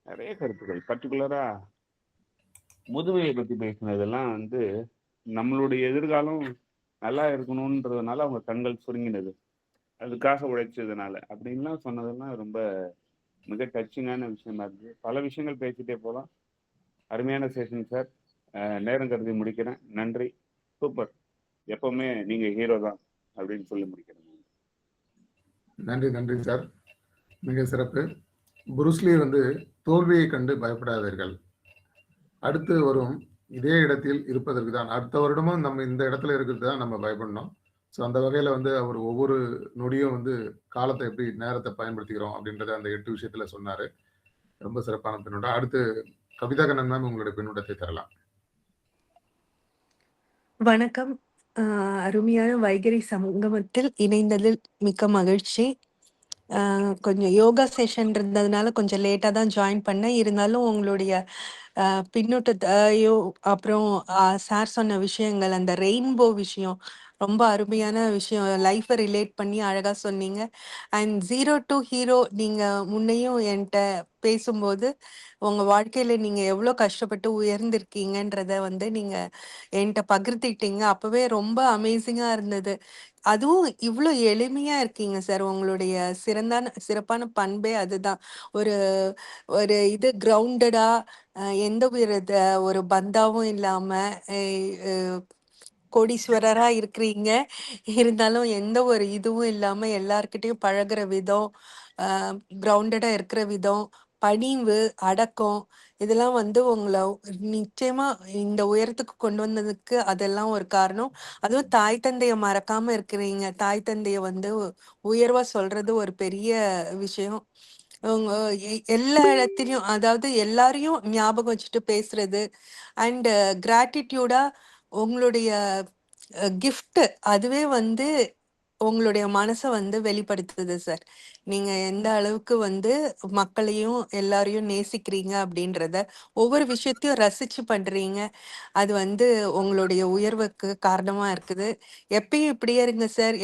நிறைய கருத்துக்கள், பர்டிகுலராக முதுமையை பற்றி பேசினதெல்லாம் நம்மளுடைய எதிர்காலம் நல்லா இருக்கணுன்றதுனால அவங்க கண்கள் சுருங்கினது, அதுக்காக உழைச்சதுனால அப்படின்லாம் சொன்னதெல்லாம் ரொம்ப மிக டச்சிங்கான விஷயமா இருக்கு. பல விஷயங்கள் பேசிட்டே போகலாம். அருமையான செஷன் சார். நேரம் கருதி முடிக்கிறேன். நன்றி. சூப்பர். எப்பவுமே நீங்க ஹீரோ தான் அப்படின்னு சொல்லி முடிக்கிறேன். நன்றி சார், மிக சிறப்பு. புருஸ்லி தோல்வியை கண்டு பயப்படாதீர்கள், அடுத்து வரும் இதே இடத்தில் இருப்பதற்கு தான், அடுத்த வருடமும் நம்ம இந்த இடத்துல இருக்கிறது தான் நம்ம பயப்படணும். ஸோ அந்த வகையில அவர் ஒவ்வொரு நொடியும் காலத்தை எப்படி நேரத்தை பயன்படுத்திக்கிறோம் அப்படின்றத அந்த 8 விஷயத்துல சொன்னாரு. ரொம்ப சிறப்பான பின்னோட்டம். அடுத்து கவிதா கண்ணன் மேம் உங்களுடைய பின்னோட்டத்தை தரலாம். வணக்கம். அருமையான வைகறை சங்கமத்தில் இணைந்ததில் மிக்க மகிழ்ச்சி. கொஞ்சம் யோகா செஷன் இருந்ததுனால கொஞ்சம் லேட்டாக தான் ஜாயின் பண்ணேன். இருந்தாலும் உங்களுடைய பின்னூட்டத்தையோ அப்புறம் சார் சொன்ன விஷயங்கள், அந்த ரெயின்போ விஷயம் ரொம்ப அருமையான விஷயம், லைஃப்பை ரிலேட் பண்ணி அழகாக சொன்னீங்க. அண்ட் 0 to ஹீரோ நீங்கள் முன்னையும் என்கிட்ட பேசும்போது உங்கள் வாழ்க்கையில் நீங்கள் எவ்வளோ கஷ்டப்பட்டு உயர்ந்திருக்கீங்கன்றத நீங்கள் என்கிட்ட பகிர்ந்துக்கிட்டீங்க. அப்போவே ரொம்ப அமேசிங்காக இருந்தது. அதுவும் இவ்வளோ எளிமையா இருக்கீங்க சார். உங்களுடைய சிறப்பான பண்பே அதுதான். ஒரு ஒரு இது கிரவுண்டடா, எந்த ஒரு பந்தாவும் இல்லாம, கோடீஸ்வரரா இருக்கிறீங்க. இருந்தாலும் எந்த ஒரு இதுவும் இல்லாம எல்லார்கிட்டயும் பழகுற விதம், கிரவுண்டடா இருக்கிற விதம், பணிவு, அடக்கம் இதெல்லாம் வந்து உங்கள நிச்சயமா இந்த உயரத்துக்கு கொண்டு வந்ததுக்கு அதெல்லாம் ஒரு காரணம். அதுவும் தாய் தந்தைய மறக்காம இருக்கிறீங்க. தாய் தந்தைய வந்து உயர்வா சொல்றது ஒரு பெரிய விஷயம். உங்க எல்லா இடத்துலயும் அதாவது எல்லாரையும் ஞாபகம் வச்சுட்டு பேசுறது அண்ட் கிராட்டிடியூடா உங்களுடைய கிஃப்ட் அதுவே வந்து உங்களுடைய மனசை வந்து வெளிப்படுத்துது சார். நீங்க எந்த அளவுக்கு வந்து மக்களையும் எல்லாரையும் நேசிக்கிறீங்க அப்படின்றத ஒவ்வொரு விஷயத்தையும் ரசிச்சு பண்றீங்க. அது வந்து உங்களுடைய உயர்வுக்கு காரணமா இருக்குது. எப்பயும் இப்படியே இருங்க சார்.